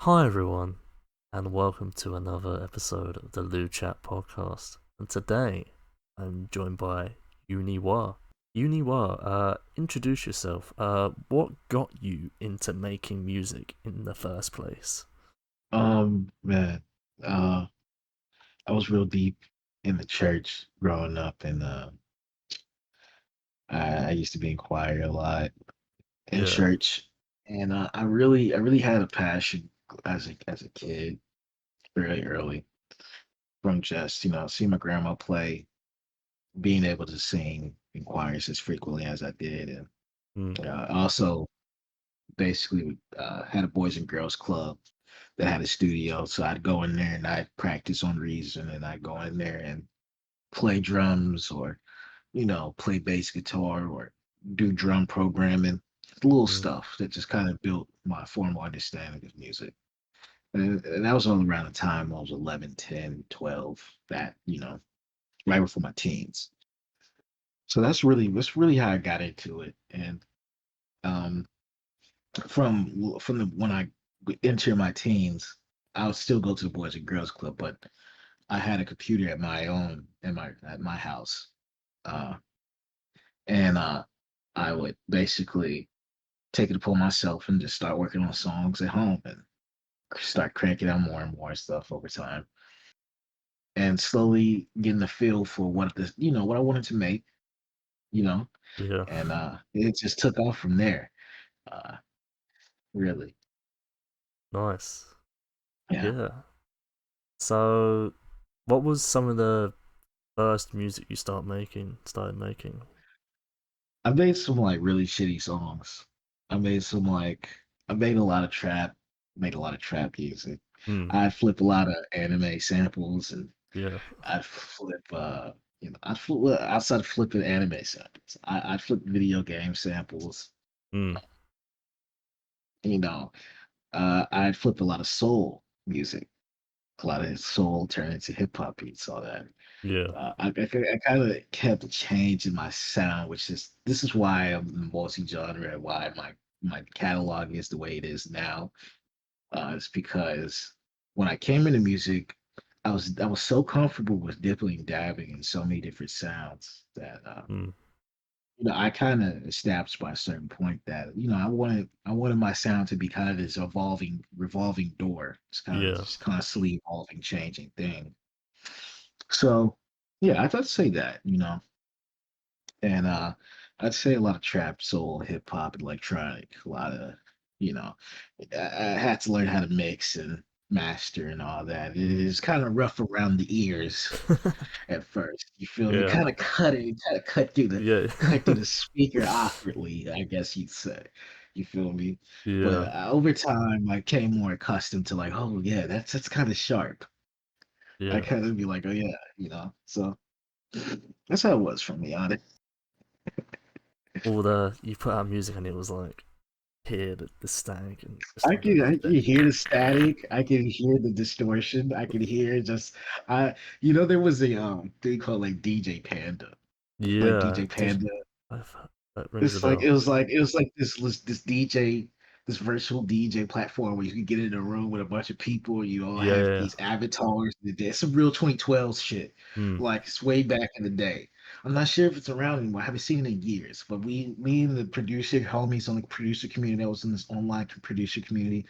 Hi everyone, and welcome to another episode of the Lou Chat podcast. And today, I'm joined by YUNI WA. YUNI WA, introduce yourself. What got you into making music in the first place? Man, uh, I was real deep in the church growing up, and I used to be in choir a lot in Yeah. church, and I really had a passion as a kid, very early, from just seeing my grandma play, being able to sing in choirs as frequently as I did, and Mm, I also basically had a boys and girls club that had a studio, so I'd go in there and I'd practice on Reason, and I'd go in there and play drums or play bass guitar or do drum programming, little mm, stuff that just kind of built my formal understanding of music. And that was all around the time I was 11, 10, 12, right before my teens. So that's really how I got into it. And um, from the when I enter my teens, I would still go to the Boys and Girls Club, but I had a computer at my own at my house. Uh, and I would basically take it upon myself and just start working on songs at home and start cranking out more and more stuff over time, and slowly getting the feel for what I wanted to make, you know, yeah. and it just took off from there. Uh, really, Nice. yeah. Yeah. So, what was some of the first music you started making? I made some like really shitty songs. I made some like I made a lot of trap, made a lot of trap music. Hmm. I flip a lot of anime samples, and Yeah. I'd flip, I'd flip well, outside of flipping anime samples. I'd flip video game samples. Hmm. You know, I'd flip a lot of soul music, a lot of soul turned into hip hop beats, all that. Yeah. I kind of kept changing my sound, which is this is why I'm multi-genre and why my catalog is the way it is now. It's because when I came into music, I was so comfortable with dipping and dabbing in so many different sounds that Hmm. I kind of established by a certain point that I wanted my sound to be kind of this evolving, revolving door. It's kind of Yeah. just constantly evolving, changing thing. So yeah, I'd say that, and I'd say a lot of trap, soul, hip hop, electronic, a lot of, you know, I had to learn how to mix and master and all that. It Hmm. is kind of rough around the ears at first. You feel me? Yeah. Kind of Yeah. cut through the speaker awkwardly, I guess you'd say. You feel me? But Yeah. over time, I came more accustomed to like, oh yeah, that's kind of sharp. I Yeah. kind of be like, oh yeah, So that's how it was for me, honest. All the you put out music and it was like hear the static and just I all the can I can effect. hear the static. I can hear the distortion. I can hear just I there was a thing called like DJ Panda, like Yeah, DJ did Panda. I've, that rings a It's like bell. it was like this DJ, this virtual DJ platform where you can get in a room with a bunch of people. You all Yeah, have yeah. these avatars. It's some real 2012 shit. Hmm. Like it's way back in the day. I'm not sure if it's around anymore. I haven't seen it in years. But me and the producer homies on the producer community that was in this online producer community,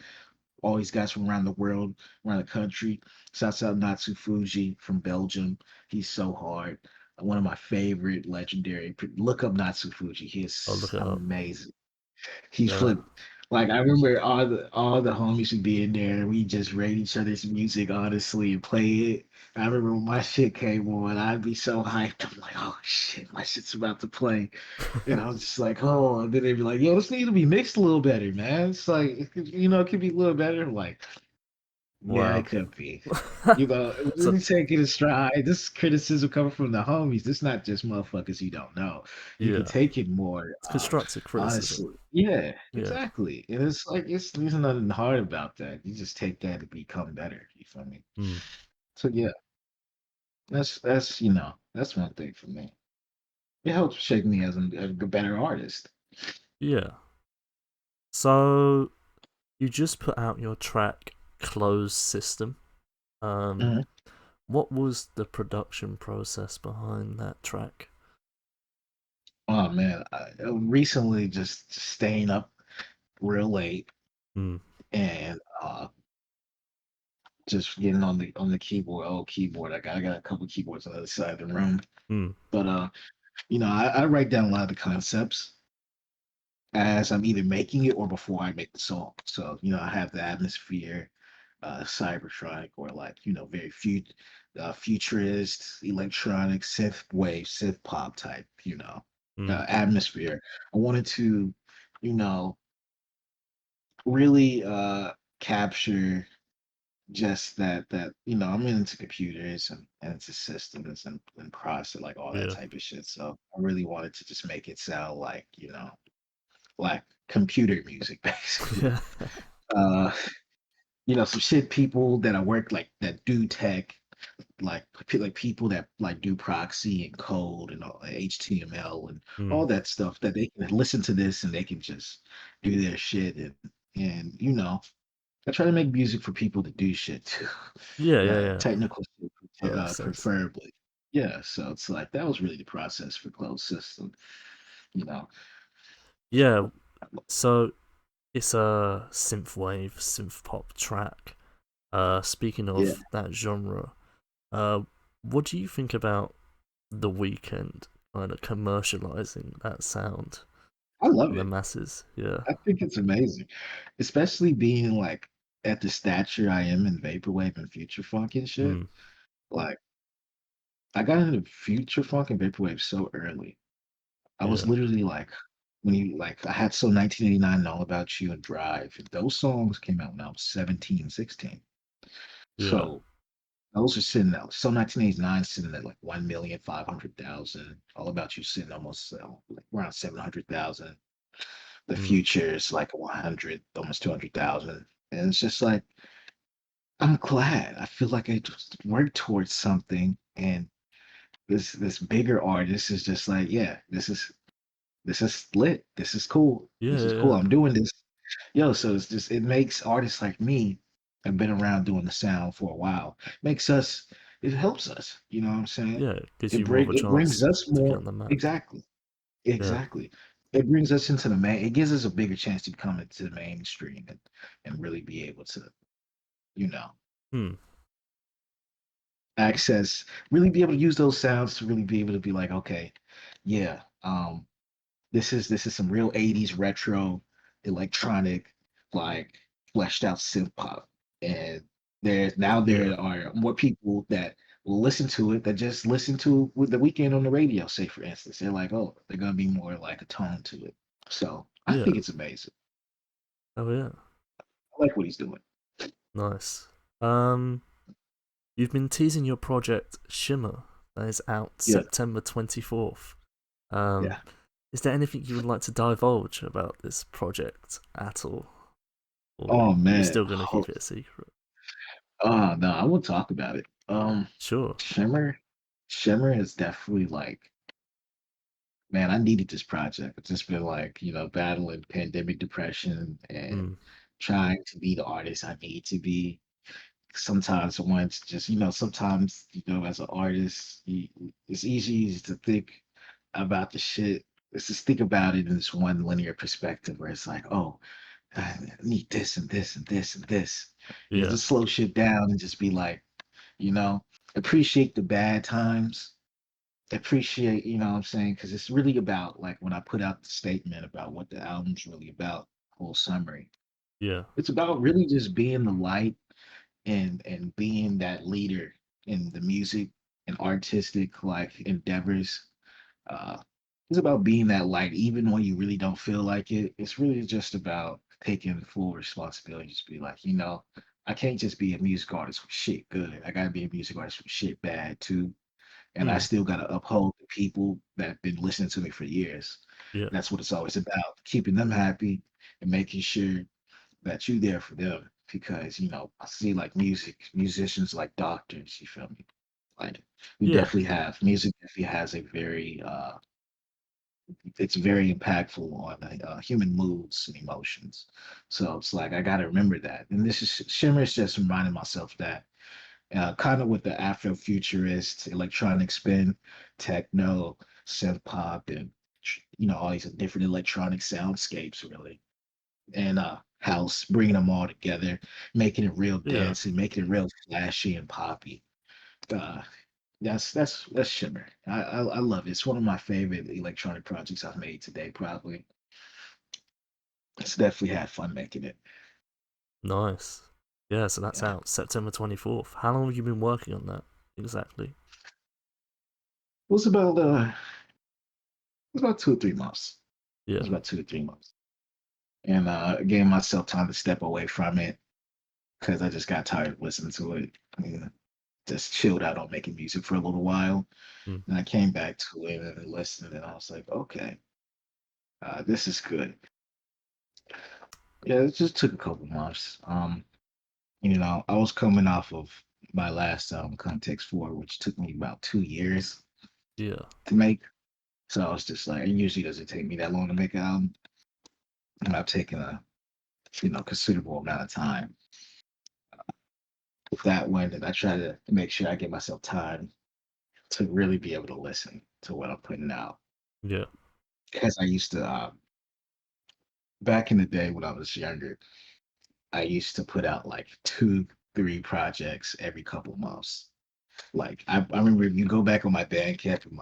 all these guys from around the world, around the country. Shouts out Natsu Fuji from Belgium. He's so hard. One of my favorite legendary. Look up Natsu Fuji. He I'll look is it up. amazing. He Yeah, flipped. Like I remember all the homies would be in there. We just rate each other's music honestly and play it. I remember when my shit came on, I'd be so hyped. I'm like, oh shit, my shit's about to play. And I was just like, oh, and then they'd be like, yo, this need to be mixed a little better, man. It's like, it could be a little better. I'm like, yeah, it wow. could be. Let So me take it in stride. This criticism coming from the homies. This not just motherfuckers you don't know. You can yeah, take it more it's constructive honestly. criticism. Yeah, Yeah. exactly. And it's like there's nothing hard about that. You just take that to become better. You feel me? Hmm. So yeah, that's one thing for me. It helps shape me as a better artist. Yeah. So you just put out your track. closed system. Um, Mhm. what was the production process behind that track? Oh man, recently just staying up real late Mm, and just getting on the keyboard, old keyboard. I got a couple keyboards on the other side of the room, mm, but I write down a lot of the concepts as I'm either making it or before I make the song. So, I have the atmosphere, cybertronic or like, very futurist, electronic, synth wave, synth pop type, mm, atmosphere. I wanted to, you know, really capture just that I'm into computers and into systems and process like all that yeah, type of shit. So I really wanted to just make it sound like, like computer music basically. yeah, Uh, some shit people that I work like that do tech, like people that like do proxy and code and all HTML and mm, all that stuff that they can listen to this and they can just do their shit and I try to make music for people to do shit too. yeah, yeah, yeah. Technical That shit, makes sense. preferably. Yeah, so it's like that was really the process for closed system, you know. Yeah, so it's a synthwave, synth pop track. Speaking Yeah, of that genre, uh, what do you think about The Weeknd kind of commercializing that sound I love for the it. masses? Yeah. I think it's amazing, especially being like at the stature I am in vaporwave and future funk and shit. Mm, Like I got into future funk and vaporwave so early. I was yeah, literally like when you like I had so 1989 and All About You and Drive. Those songs came out when I was 17, 16. yeah. So those are sitting out. So 1989 sitting at like 1,500,000. All About You sitting almost like around 700,000. The Mm, future is like 100, almost 200,000. And it's just like I'm glad. I feel like I just worked towards something, and this bigger artist is just like, yeah, this is lit. This is cool. yeah, This is yeah, cool. yeah. I'm doing this. Yo, so it's just it makes artists like me have been around doing the sound for a while. Makes us it helps us. You know what I'm saying? Yeah, gives you more of a It brings chance us to get more on the map. exactly. Yeah. Exactly. It brings us into the main it gives us a bigger chance to come into the mainstream and really be able to, you know, Hmm. access, really be able to use those sounds to really be able to be like, okay, yeah, this is some real 80s retro electronic, like fleshed out synth pop. And Yeah. there are more people that will listen to it that just listen to with the weekend on the radio, say for instance. They're like, oh, they're gonna be more like a tone to it. So I Yeah. think it's amazing. Oh yeah. I like what he's doing. Nice. Um, you've been teasing your project Shimmer that is out Yeah, September 24th. Um, yeah. is there anything you would like to divulge about this project at all? Or Oh you're man. still gonna keep it a secret? No, I will talk about it. Sure. Shimmer, Shimmer is definitely like, man, I needed this project. I've just been like, battling pandemic depression and Mm, trying to be the artist I need to be. Sometimes I want to just, sometimes, as an artist, it's easy to think about the shit. Let's just think about it in this one linear perspective where it's like, oh, I need this and this and this and this. yeah. Just slow shit down and just be like, you know, appreciate the bad times. Appreciate, what I'm saying? Because it's really about like when I put out the statement about what the album's really about, whole summary. Yeah. It's about really just being the light and being that leader in the music and artistic like endeavors. Uh, it's about being that light, even when you really don't feel like it. It's really just about taking full responsibility. Just be like, I can't just be a music artist with shit good. I gotta be a music artist with shit bad too. And I Mm, still gotta uphold the people that have been listening to me for years. yeah. That's what it's always about. Keeping them happy and making sure that you're there for them. Because, I see like musicians like doctors, you feel me? Like we Yeah. definitely have music definitely has a very it's very impactful on human moods and emotions. So it's like I got to remember that. And this is Shimmer is just reminding myself that kind of with the Afrofuturist, electronic spin, techno, synth pop, and all these different electronic soundscapes, really, and house, bringing them all together, making it real Yeah, dancey, making it real flashy and poppy. Uh, that's Shimmer. I love it. It's one of my favorite electronic projects I've made today. Probably, it's definitely had fun making it. nice. Yeah, so that's Yeah, it out September 24th. How long have you been working on that exactly? was about it was about 2 or 3 months. It was Yeah, about 2 or 3 months, and I gave myself time to step away from it because I just got tired of listening to it. I mean, just chilled out on making music for a little while, mm, and I came back to it and listened, and I was like, okay, this is good. Yeah, it just took a couple months. I was coming off of my last Context 4, which took me about 2 years yeah, to make. So I was just like, it usually doesn't take me that long to make an album. And I've taken a considerable amount of time with that one, and I try to make sure I give myself time to really be able to listen to what I'm putting out. yeah, Because I used to, back in the day when I was younger, I used to put out like two, three projects every couple months. Like I remember if you go back on my Bandcamp and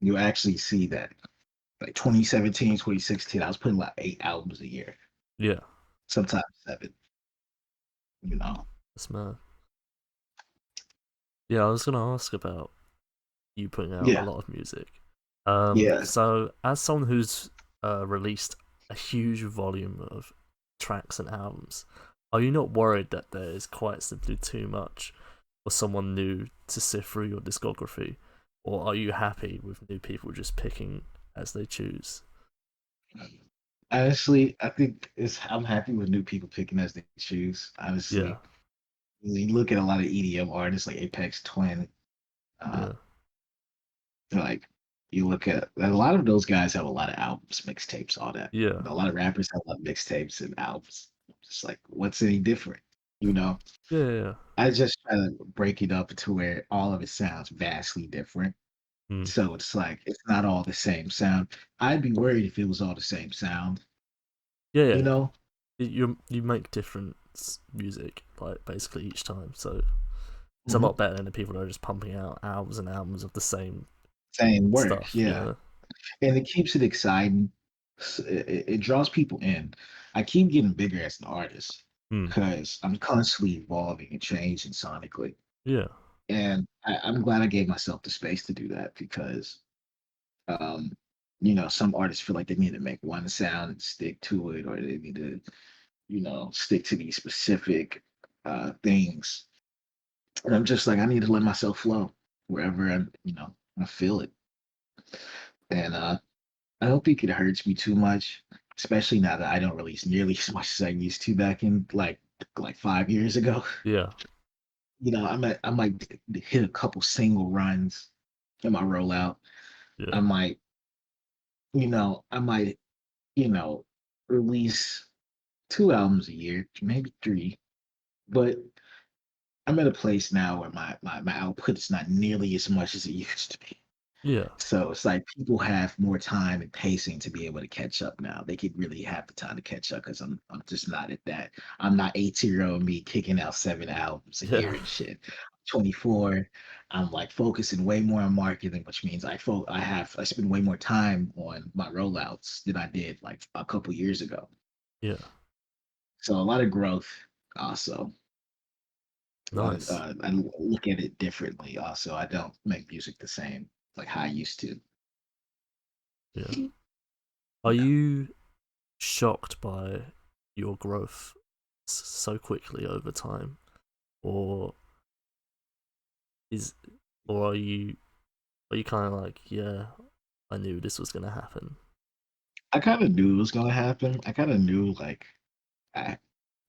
you actually see that like 2017, 2016, I was putting like 8 albums a year, yeah. sometimes seven, you know. That's mad. Yeah, I was gonna ask about you putting out a Yeah, lot of music. yeah. So as someone who's released a huge volume of tracks and albums, are you not worried that there is quite simply too much for someone new to sift through your discography, or are you happy with new people just picking as they choose? Honestly, I think I'm happy with new people picking as they choose. Yeah, Honestly, you look at a lot of EDM artists like Apex Twin, uh, yeah, like you look at a lot of those guys have a lot of albums, mixtapes, all that. yeah, A lot of rappers have a lot of mixtapes and albums. Just like, what's any different? You know, yeah, yeah. Yeah. I just try to break it up to where all of it sounds vastly different. Mm. So it's like it's not all the same sound. I'd be worried if it was all the same sound, Yeah, you yeah. know, You make different music like basically each time, so it's a Mhm. lot better than the people that are just pumping out albums and albums of the same Same work, stuff. You yeah. know? And it keeps it exciting. It draws people in. I keep getting bigger as an artist Hmm. because I'm constantly evolving and changing sonically. Yeah. And I'm glad I gave myself the space to do that because, um, some artists feel like they need to make one sound and stick to it, or they need to, stick to these specific things. And I'm just like, I need to let myself flow wherever I feel it. And I don't think it hurts me too much, especially now that I don't release nearly as much as I used to back in like 5 years ago. Yeah. I might hit a couple single runs in my rollout. I Yeah. might, I might, you know, release 2 albums a year, maybe three. But I'm at a place now where my output is not nearly as much as it used to be. Yeah. So it's like people have more time and pacing to be able to catch up now. They could really have the time to catch up because I'm just not at that. I'm not 18-year-old me kicking out 7 albums a Yeah. year and shit. 24. I'm like focusing way more on marketing, which means I spend way more time on my rollouts than I did like a couple years ago. Yeah. So a lot of growth also. Nice. I look at it differently also. I don't make music the same like how I used to. Yeah. Are you shocked by your growth so quickly over time, or is or are you kind of like, yeah, I knew this was gonna happen? I kind of knew it was gonna happen. I kind of knew like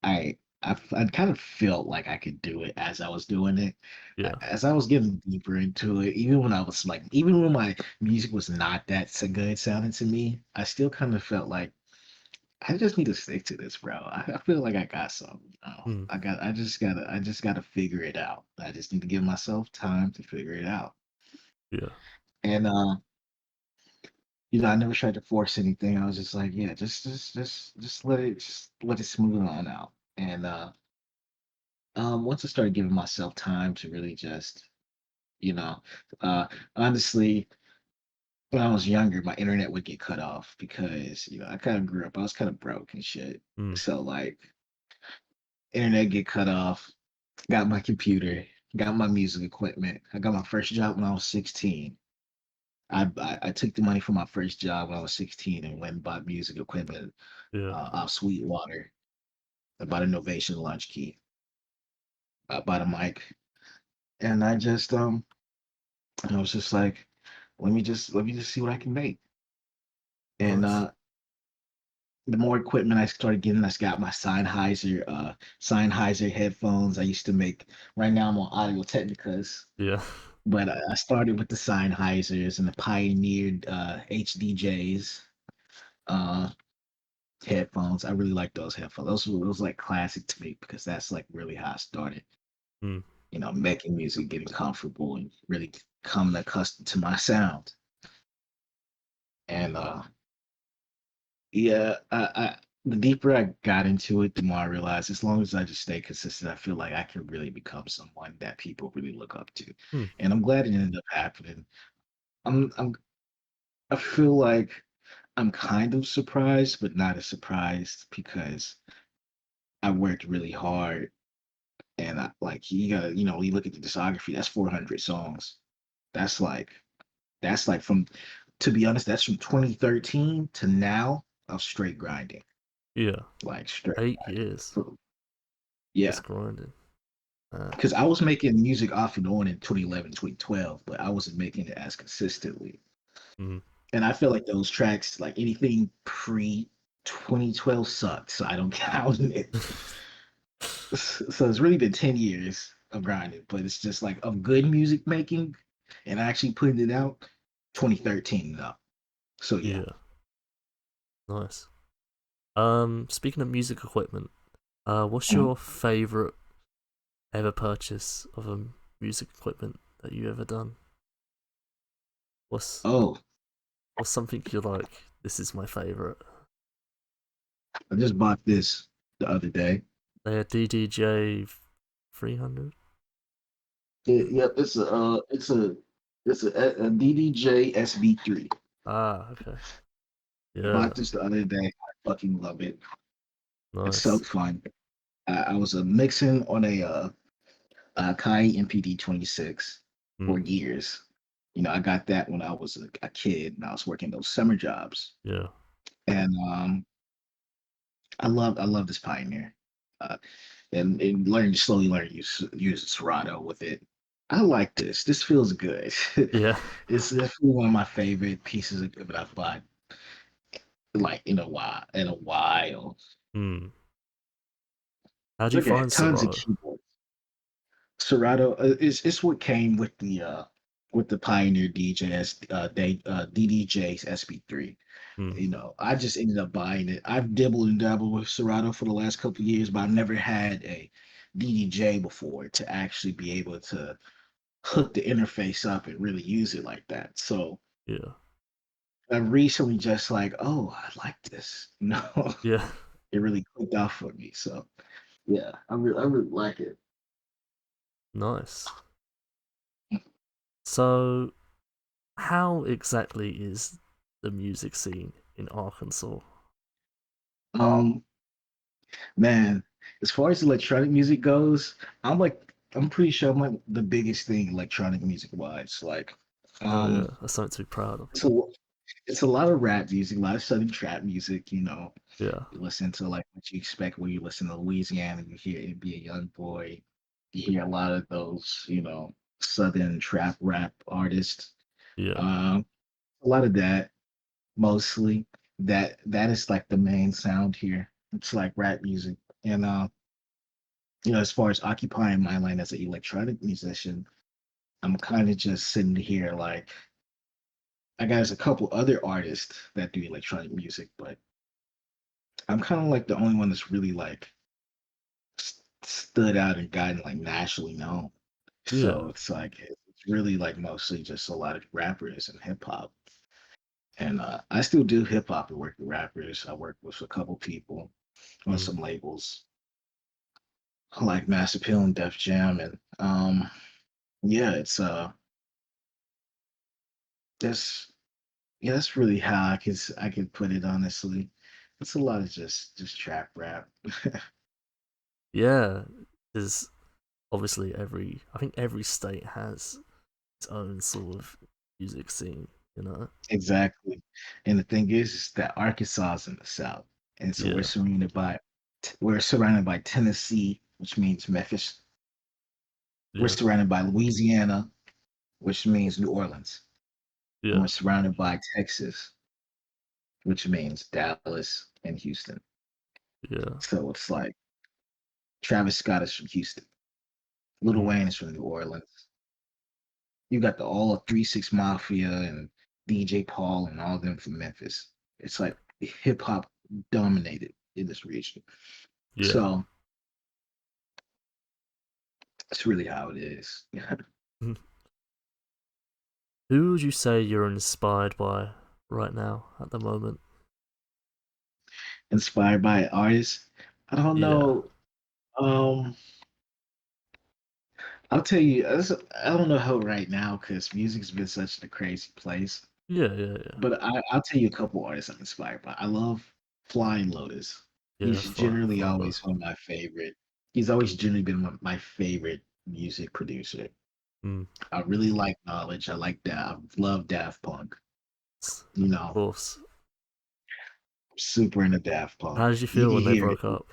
I I kind of felt like I could do it as I was doing it. Yeah. As I was getting deeper into it, even when I was like, even when my music was not that so good sounding to me, I still kind of felt like I just need to stick to this, bro. I feel like I got something. Hmm. I just gotta figure it out. I just need to give myself time to figure it out. Yeah. And I never tried to force anything. I was just like, yeah, just let it smooth on out. And once I started giving myself time to really just, you know, uh, honestly, when I was younger, my internet would get cut off because, I kind of grew up, I was kind of broke and shit. Hmm. So like, internet get cut off, got my computer, got my music equipment. I got my first job when I was 16. I took the money from my first job when I was 16 and went and bought music equipment Yeah. off Sweetwater. I bought an Innovation launch key. I bought a mic, and I was just like, let me just see what I can make. And Nice. the more equipment I started getting, I got my Sennheiser headphones. I used to make. Right now I'm on Audio Technicas, Yeah. but I started with the Sennheisers and the Pioneered HDJs uh, headphones. I really like those headphones. Those like classic to me because that's like really how I started. Hmm. Making music, getting comfortable, and really coming accustomed to my sound. And yeah, the deeper I got into it, the more I realized as long as I just stay consistent, I feel like I can really become someone that people really look up to. Hmm. And I'm glad it ended up happening. I'm I feel like I'm kind of surprised, but not as surprised because I worked really hard and like you gotta, you look at the discography, that's 400 songs. That's like that's like from to be honest, that's from 2013 to now of straight grinding. Yeah. Like straight 8 years. grinding. Just Yeah. grinding. Uh, Because I was making music off and on in 2011, 2012, but I wasn't making it as consistently. mm. And I feel like those tracks, like anything pre 2012 sucked, so I don't count it. So it's really been 10 years of grinding, but it's just like of good music making and actually putting it out 2013 and up. So yeah. Yeah. Nice. Speaking of music equipment, what's Mhm. your favorite ever purchase of a music equipment that you ever done? What's Oh, what's something you're like? This is my favorite. I just bought this the other day. They DDJ 300. Yep, it's a DDJ SB3. Ah, okay. I Yeah, bought this the other day. I fucking love it. It's so nice. fun. I was mixing on a Kai MPD 26 Mm, for years. I got that when I was a kid and I was working those summer jobs. yeah, And I love this Pioneer. Uh, and slowly learn to use Serato with it. I like this. This feels good. yeah. It's definitely one of my favorite pieces of equipment I've bought like in a while. Mm. How do you Look at find tons of Serato? keyboards. Serato is what came with the Pioneer DDJ's SB3. Mm, I just ended up buying it. I've dibbled and dabbled with Serato for the last couple of years, but I've never had a DDJ before to actually be able to hook the interface up and really use it like that. So yeah, I've recently just like, oh, I like this. yeah. It really clicked off for me. So yeah, I really like it. Nice. So, how exactly is the music scene in Arkansas? Um, Man, as far as electronic music goes, I'm pretty sure I'm like the biggest thing electronic music wise. Like, Oh yeah, um, that's something to be proud of. it's a it's a lot of rap music, a lot of southern trap music. Yeah, You listen to like what you expect when you listen to Louisiana. You hear it be a young boy. You hear a lot of those, southern trap rap artists. yeah, Um, a lot of that mostly. That is like the main sound here. It's like rap music, and as far as occupying my lane as an electronic musician, I'm kind of just sitting here like I got a couple other artists that do electronic music, but I'm kind of like the only one that's really like stood out and gotten like nationally known. Yeah. So it's like it's really like mostly just a lot of rappers and hip hop. And I still do hip hop and work with rappers. I work with a couple people on Mm. some labels like Mass Appeal and Def Jam, and yeah, it's that's yeah, that's really how I could put it honestly. It's a lot of just trap rap. Yeah. There's obviously I think every state has its own sort of music scene, you know? Exactly. And the thing is that Arkansas is in the South. And so Yeah. we're surrounded by Tennessee, which means Memphis. We're Yeah. surrounded by Louisiana, which means New Orleans. And Yeah. we're surrounded by Texas, which means Dallas and Houston. Yeah. So it's like Travis Scott is from Houston. Lil Mm. Wayne is from New Orleans. You got the all of 3 6 Mafia and DJ Paul and all of them from Memphis. It's like hip hop dominated in this region. Yeah. So that's really how it is. Who would you say you're inspired by right now at the moment? Inspired by artists. I don't Yeah. know. Um, I'll tell you, I don't know how right now because music's been such a crazy place. Yeah, yeah, yeah. But I'll tell you a couple artists I'm inspired by. I love Flying Lotus. Yeah, He's generally flying always low. one of my favorite. He's always generally been my favorite music producer. Mm. I really like Knowledge. I like that. I love Daft Punk. You Of know, course. super into Daft How Punk. did you You feel can when they hear broke it. up?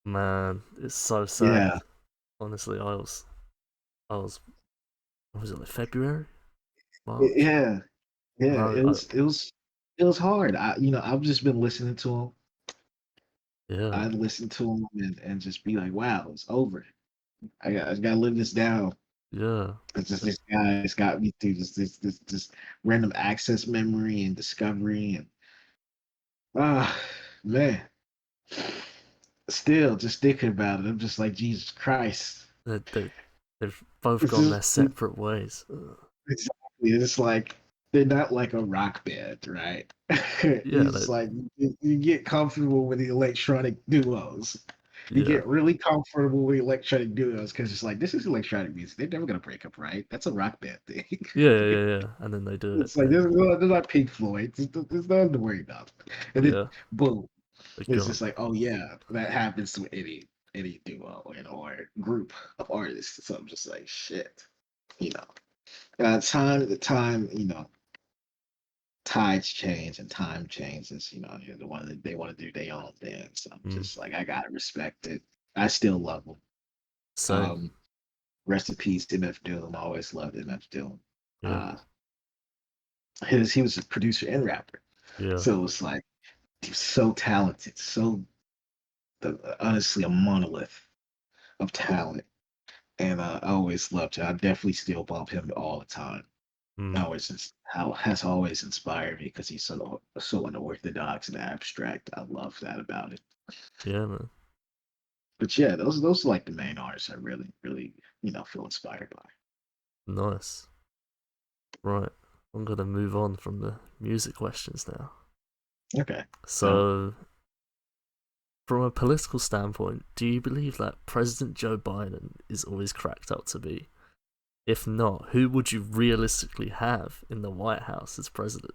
Man, it's so sad. Yeah, Honestly, I was, what was it, like February? March? yeah, yeah. No, It was hard. I've just been listening to him. yeah, I listen to him and just be like, wow, it's over. I gotta live this down. yeah. It's just this guy has got me through this random access memory and discovery and ah man. Still just thinking about it, I'm just like Jesus Christ. They, they've both It's gone their just separate ways. exactly. It's like they're not like a rock band, right? Yeah, It's like you get comfortable with the electronic duos. You yeah, get really comfortable with electronic duos because it's like this is electronic music. They're never gonna break up, right? That's a rock band thing. yeah, yeah, yeah, yeah. And then they do it, It's like and they're not Pink Floyd. There's nothing to worry about. And then yeah, boom, they're it's gone. just like, oh yeah, that happens to any duo and or group of artists. So I'm just like, shit, you know. The time, tides change and time changes. The one that they want to do their own thing. So I'm Mm. just like, I gotta respect it. I still love them. Same. Um, Rest in peace, MF Doom. I always loved MF Doom. Yeah, Uh, he was a producer and rapper. yeah. So it's like he's so talented, honestly a monolith of talent. And I always loved him. I definitely still bump him all the time. Mm. Always how has always inspired me because he's so unorthodox and abstract. I love that about it. Yeah, man. But yeah, those are like the main artists I really, really, feel inspired by. Nice. Right. I'm gonna move on from the music questions now. Okay. So So, from a political standpoint, do you believe that President Joe Biden is always cracked up to be? If not, who would you realistically have in the White House as president?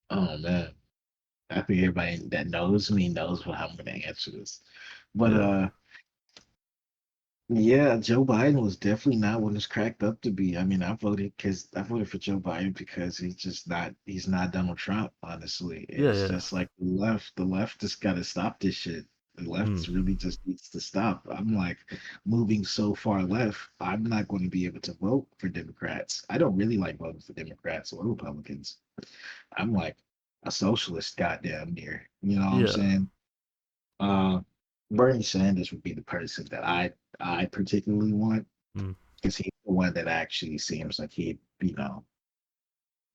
oh man. I think everybody that knows me knows how I'm gonna answer this. But Yeah, yeah, Joe Biden was definitely not what it's cracked up to be. I mean, I voted for Joe Biden because he's not Donald Trump, honestly. yeah, It's yeah. just like the left just gotta stop this shit. The Mm. left really just needs to stop. I'm like moving so far left, I'm not going to be able to vote for Democrats. I don't really like voting for Democrats or Republicans. I'm like a socialist, goddamn near. You know what I'm Yeah. saying? Uh, Bernie Sanders would be the person that I particularly want Mm. because he's the one that actually seems like he,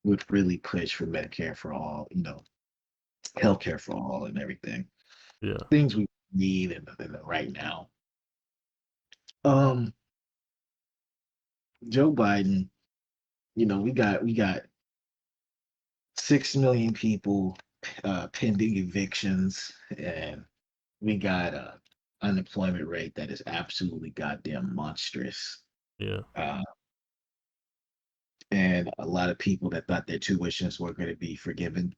would really push for Medicare for all, healthcare for all and everything. Yeah. Things we need right now. Um, Joe Biden, we got 6 million people pending evictions, and we got a unemployment rate that is absolutely goddamn monstrous. Yeah. Uh, and a lot of people that thought their tuitions were going to be forgiven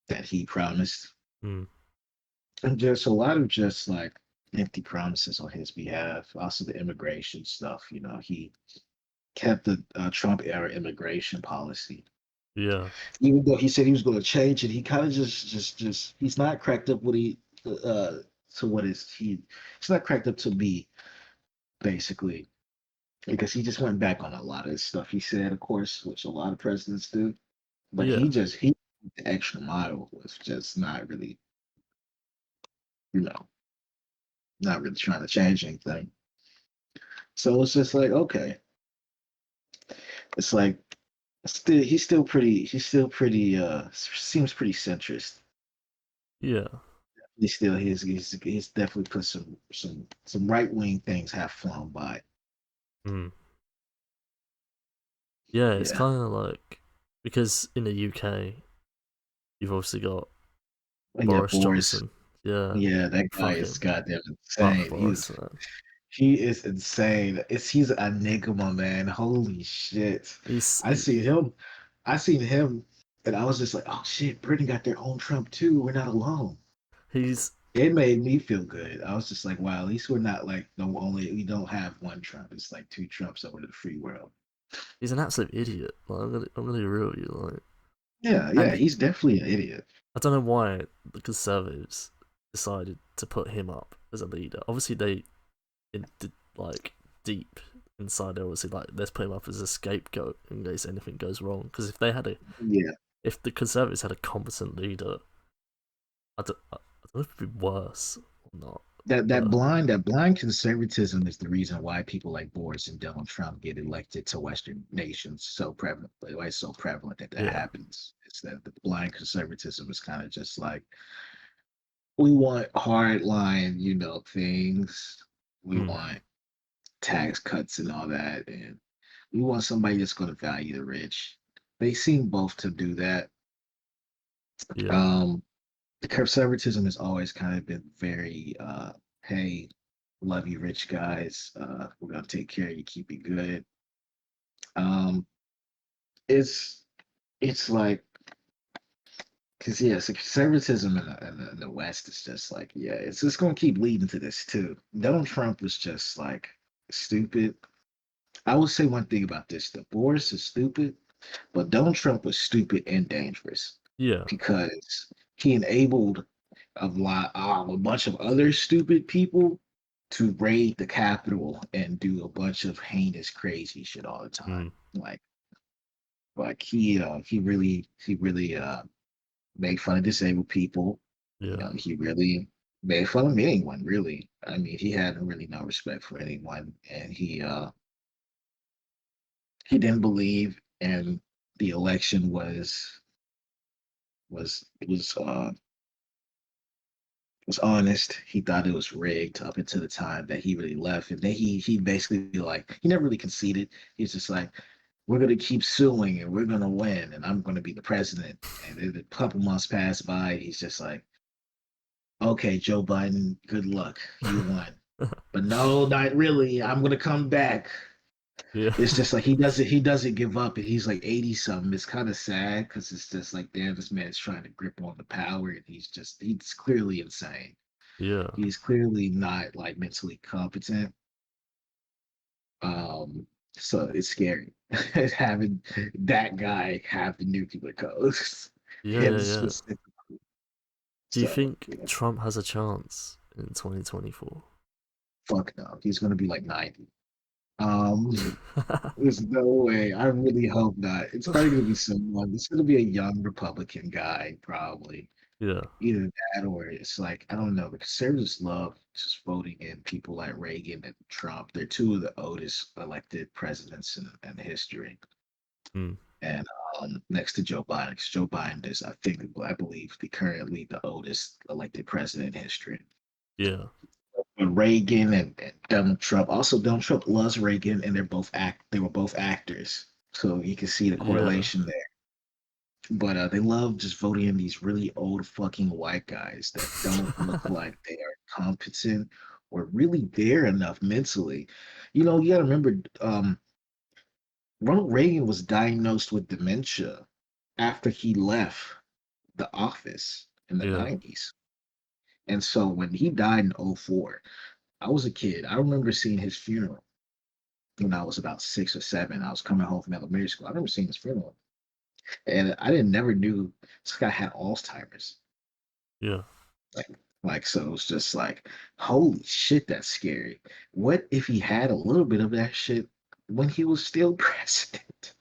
that he promised, Mm. and just a lot of just like empty promises on his behalf. Also, the immigration stuff. He kept the Trump era immigration policy, Yeah. even though he said he was going to change it. He kind of just he's not cracked up what he to what is he. He's not cracked up to be basically because he just went back on a lot of stuff he said, of course, which a lot of presidents do. But Yeah. he the extra mile was just not really, you know, not really trying to change anything. So it's just like, okay, it's like he's still pretty seems pretty centrist. Yeah. He's definitely put some right wing things have flown by. Mm. Yeah, it's Yeah. kind of like because in the UK you've obviously got Yeah, Boris Boris. Johnson. Yeah, Yeah, that guy is fucking goddamn fuck insane. Boris, man. He is insane. He's an enigma, man. Holy shit. He's I seen him. I seen him and I was just like, oh shit, Britain got their own Trump too. We're not alone. he's It made me feel good. I was just like, wow, at least we're not like we don't have one Trump. It's like two Trumps over the free world. he's an absolute idiot. Like, I'm gonna be real with you, like, Yeah, yeah, and he's definitely an idiot. I don't know why the Conservatives decided to put him up as a leader. Obviously, did like deep inside, they're obviously like, let's put him up as a scapegoat in case anything goes wrong. Because Yeah. if the Conservatives had a competent leader, I don't know if it'd be worse or not. But That blind conservatism is the reason why people like Boris and Donald Trump get elected to Western nations so prevalent. Why it's so prevalent that yeah, happens. It's that the blind conservatism is kind of just like we want hard line, things. We mm, want tax cuts and all that, and we want somebody that's going to value the rich. They seem both to do that. yeah, Um, the conservatism has always kind of been very, hey, love you, rich guys. We're gonna take care of you, keep you good. Um, it's it's like because yeah, so conservatism in the West is just like yeah, it's just gonna keep leading to this too. Donald Trump was just like stupid. I will say one thing about this: the Boris is stupid, but Donald Trump was stupid and dangerous yeah, because he enabled a bunch of other stupid people to raid the Capitol and do a bunch of heinous, crazy shit all the time. mm, Like, he really made fun of disabled people. yeah, He really made fun of anyone. Really, I mean, he had really no respect for anyone, and he didn't believe in the election was was honest. He thought it was rigged up until the time that he really left. And then he basically like he never really conceded. He's just like, we're gonna keep suing and we're gonna win and I'm gonna be the president. And then a couple months pass by, he's just like, okay, Joe Biden, good luck. You won. But no, not really. I'm gonna come back. yeah, It's just like he doesn't give up and he's like 80 something. It's kind of sad because it's just like damn, this man's trying to grip on the power and he's clearly insane. yeah, He's clearly not like mentally competent. Um, so it's scary having that guy have the nuclear codes. yeah, Him yeah, yeah. specific. Do you So think yeah, Trump has a chance in 2024? fuck no. He's gonna be like 90. Um, there's no way. I really hope not. It's probably gonna be someone. It's gonna be a young Republican guy, probably. Yeah, Either that or it's like I don't know. The conservatives love just voting in people like Reagan and Trump. They're two of the oldest elected presidents in history, mm, and next to Joe Biden, 'cause Joe Biden is, I believe, currently the oldest elected president in history. yeah, But Reagan and Donald Trump. Also, Donald Trump loves Reagan, and They were both actors, so you can see the yeah, correlation there. But they love just voting in these really old fucking white guys that don't look like they are competent or really there enough mentally. You got to remember, Ronald Reagan was diagnosed with dementia after he left the office in the yeah, 90s. And so when he died in '04, I was a kid. I remember seeing his funeral when I was about 6 or 7. I was coming home from elementary school. I remember seeing his funeral. And I didn't never knew this guy had Alzheimer's. yeah. Like, so it was just like, holy shit, that's scary. What if he had a little bit of that shit when he was still president?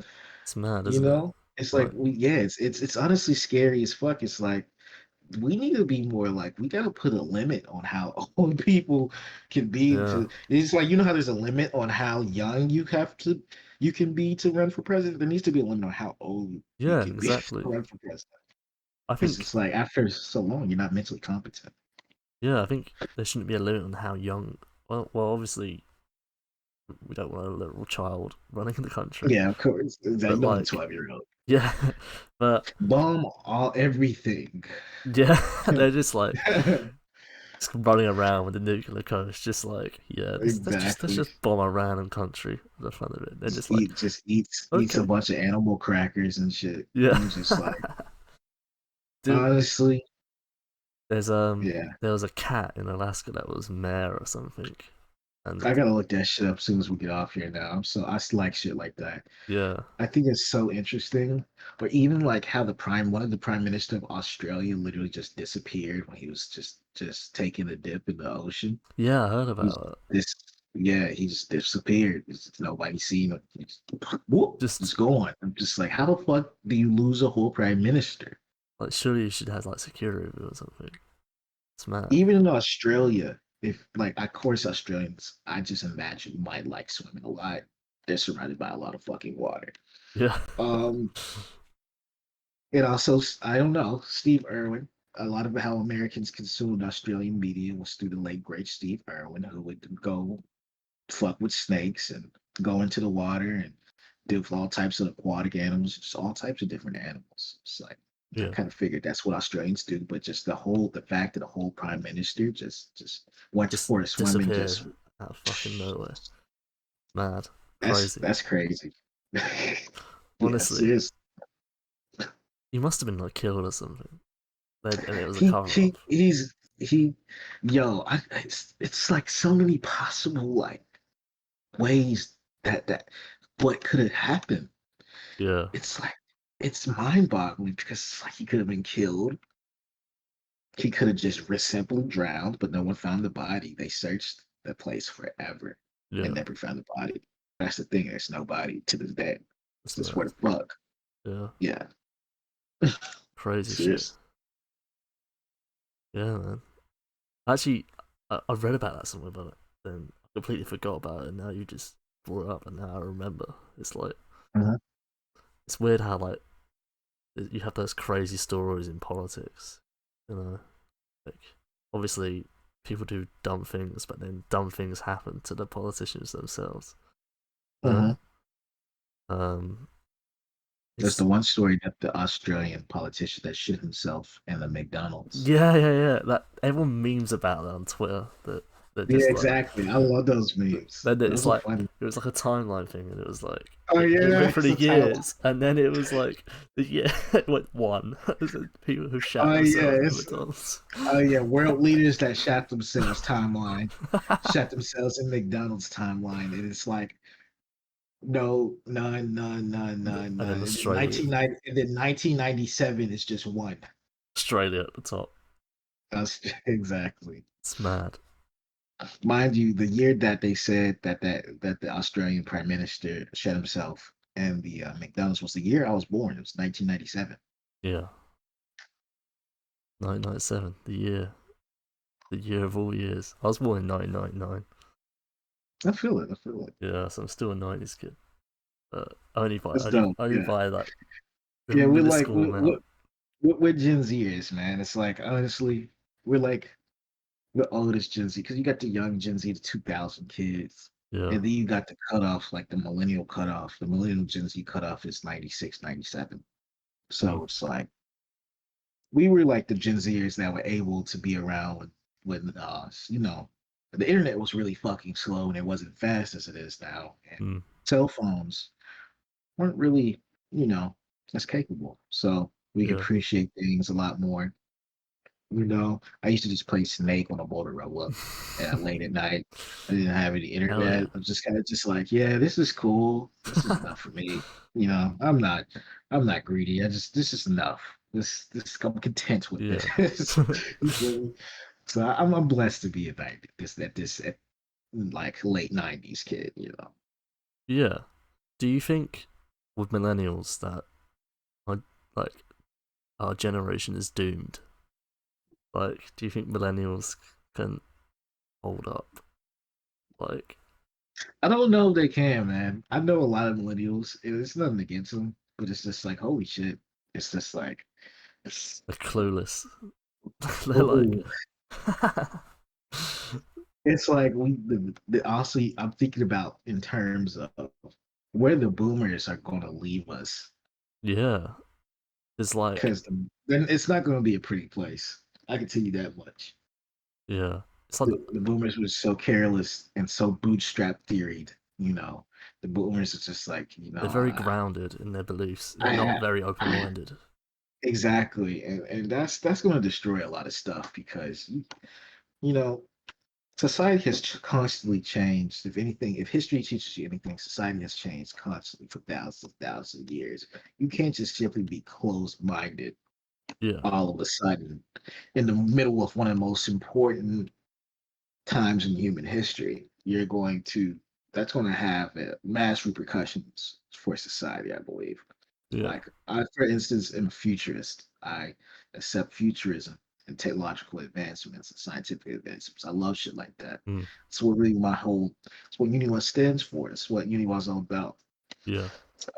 It's mad, You isn't it? know? It's like Like, yeah, it's honestly scary as fuck. It's like we need to be more like we gotta put a limit on how old people can be yeah, to it's like how there's a limit on how young you can be to run for president. There needs to be a limit on how old you yeah, can be to exactly. run for president. I Because think, it's like after so long, you're not mentally competent. yeah, I think there shouldn't be a limit on how young. Well, obviously, we don't want a little child running the country, Yeah, of course. Exactly. but You don't want a like, 12-year-old. yeah, but Bomb all everything. yeah, they're just running around with the nuclear codes, just like, yeah, let's Exactly. just bomb a random country for the fun of it. They're just like, Just eats a okay, bunch of animal crackers and shit. yeah. I'm just like, Dude, honestly, there's yeah. there was a cat in Alaska that was mayor or something, I and gotta look that shit up as soon as we get off here now. I like shit like that. yeah, I think it's so interesting. But even like how one of the prime minister of Australia literally just disappeared when he was just taking a dip in the ocean. yeah, I heard He's about it. this yeah, he just disappeared. Nobody seen him. Whoop, Just just gone. I'm just like, how the fuck do you lose a whole prime minister? like, surely you should have like security or something. It's mad. Even in Australia, if like of course Australians, I just imagine might like swimming a lot. They're surrounded by a lot of fucking water. Yeah, Um, and also, I don't know, Steve Irwin. A lot of how Americans consumed Australian media was through the late great Steve Irwin, who would go fuck with snakes and go into the water and deal with all types of aquatic animals, just all types of different animals. It's like I yeah. kind of figured that's what Australians do, but just the fact that the whole prime minister just went Just for a swim and disappear just out of fucking nowhere. Mad, that's crazy. that's crazy. Yeah, Honestly, seriously. he must have been like killed or something. And it was a He cover he up. he's he yo, it's like so many possible like ways that what could have happened. Yeah, It's like it's mind-boggling because it's like he could have been killed. He could have just simply drowned, but no one found the body. They searched the place forever and yeah. never found the body. That's the thing. There's nobody to this day. It's It's just where mad. the fuck. Yeah, Yeah. crazy shit. Serious. Yeah, man. Actually, I read about that somewhere, but then I completely forgot about it. And now you just brought it up, and now I remember. It's like Uh-huh. it's weird how like you have those crazy stories in politics. You know, like obviously people do dumb things, but then dumb things happen to the politicians themselves. You know, Uh-huh. um, There's it's the one story that the Australian politician that shit himself in the McDonald's. yeah. That everyone memes about that on Twitter. That Yeah, just like exactly. I love those memes. then it's Those are like funny. it was like a timeline thing, and it was like Oh it yeah, went for it's the a title. years, and then it was like yeah, it went one. People who shat Oh yeah, themselves in the it's McDonald's. oh yeah, world leaders that shot themselves timeline, shot themselves in McDonald's timeline, and it's like no, none, none, none, none, And then none. And then Australia, 1990, and then 1997 is just one. Australia at the top. That's exactly. It's mad. Mind you, the year that they said that the Australian Prime Minister shot himself and the McDonald's was the year I was born. It was 1997. Yeah, 1997, the year of all years. I was born in 1999. I feel it. I feel it. Yeah, so I'm still a 90s kid. Only by It's dope. only Yeah, by like a yeah. We're like minuscule amount. we're Gen Zers, man. It's like honestly, we're like the oldest Gen Z because you got the young Gen Z, the 2000 kids, Yeah. and then you got the cutoff, like the millennial cutoff. The millennial Gen Z cutoff is 96, 97. Mm, So it's like we were like the Gen Zers that were able to be around when the internet was really fucking slow and it wasn't fast as it is now, and mm, cell phones weren't really, you know, as capable. So we could yeah. appreciate things a lot more. I used to just play Snake on a Motorola late at night. I didn't have any Hell yeah. internet. I was just kind of just like, yeah, this is cool. This is enough for me. I'm not greedy. This is enough. This I'm content with Yeah. this. You feel me? So I'm blessed to be a like late '90s kid. Yeah. Do you think with millennials that our, like our generation is doomed? Like, do you think millennials can hold up? Like, I don't know if they can, man. I know a lot of millennials. It's nothing against them, but it's just like, holy shit. It's just like, it's, they're clueless. They're like, oh, it's like also I'm thinking about in terms of where the boomers are going to leave us, yeah. It's like, because then it's not going to be a pretty place. I can tell you that much. yeah. It's like The boomers were so careless and so bootstrap theoried. The boomers are just like, they're very grounded in their beliefs. They're not I, very open I minded. exactly, and that's going to destroy a lot of stuff because you know society has constantly changed. If anything, if history teaches you anything, society has changed constantly for thousands of years. You can't just simply be closed-minded Yeah. all of a sudden in the middle of one of the most important times in human history. That's going to have mass repercussions for society, I believe. Yeah. Like, for instance, am a futurist. I accept futurism and technological advancements and scientific advancements. I love shit like that. Mm, It's what really it's what YUNI WA stands for. It's what YUNI WA is all about. yeah.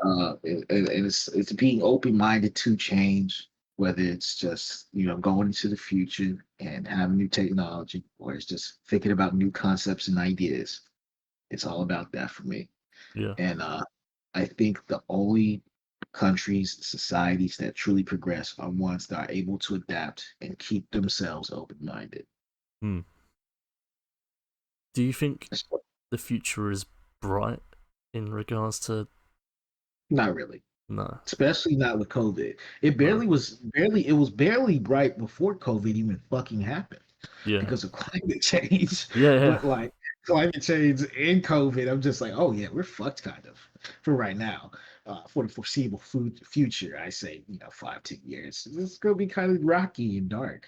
And it's being open minded to change, whether it's just going into the future and having new technology, or it's just thinking about new concepts and ideas. It's all about that for me. Yeah. And I think the only countries, societies that truly progress are ones that are able to adapt and keep themselves open minded. Mm. Do you think the future is bright in regards to Not really. no, Especially not with COVID. no, It was barely bright before COVID even fucking happened yeah, because of climate change. yeah, yeah, But like climate change and COVID, I'm just like, oh yeah, we're fucked kind of for right now. For the foreseeable future, I say, 5, 10 years. It's gonna be kind of rocky and dark,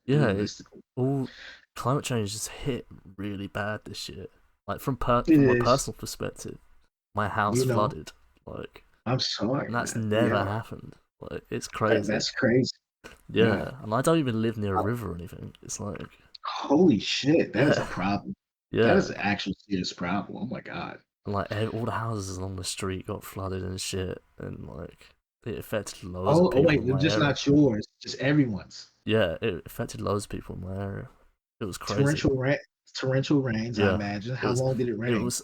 yeah. realistically. All climate change has hit really bad this year. Like It from a is, personal perspective, my house you know, flooded. Like, I'm and sorry, that's man. never Yeah, happened. Like, it's crazy. that's crazy. Yeah. Yeah, and I don't even live near a river or anything. It's like, Holy shit, that is a yeah, problem. That yeah. is an actual serious problem. Oh my god. And like all the houses along the street got flooded and shit, and like it affected loads of Oh, people wait, in they're my just area. not yours, just everyone's. Yeah, it affected loads of people in my area. It was crazy. Torrential rain, torrential rains, I Yeah, imagine. it How was. long did it It rain? was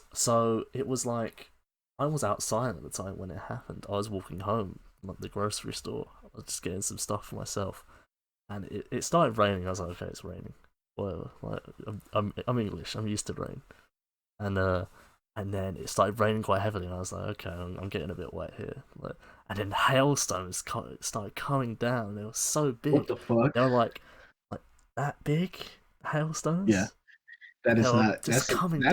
it was like I was outside at the time when it happened. I was walking home from like, the grocery store. I was just getting some stuff for myself, and it started raining. I was like, okay, it's raining. Whatever. Like I'm English. I'm used to rain, and then it started raining quite heavily, and I was like, okay, I'm getting a bit wet here. Like, and then hailstones started coming down. They were so What big. the fuck? They were like that big Yeah, hailstones. that They is were not. just coming down.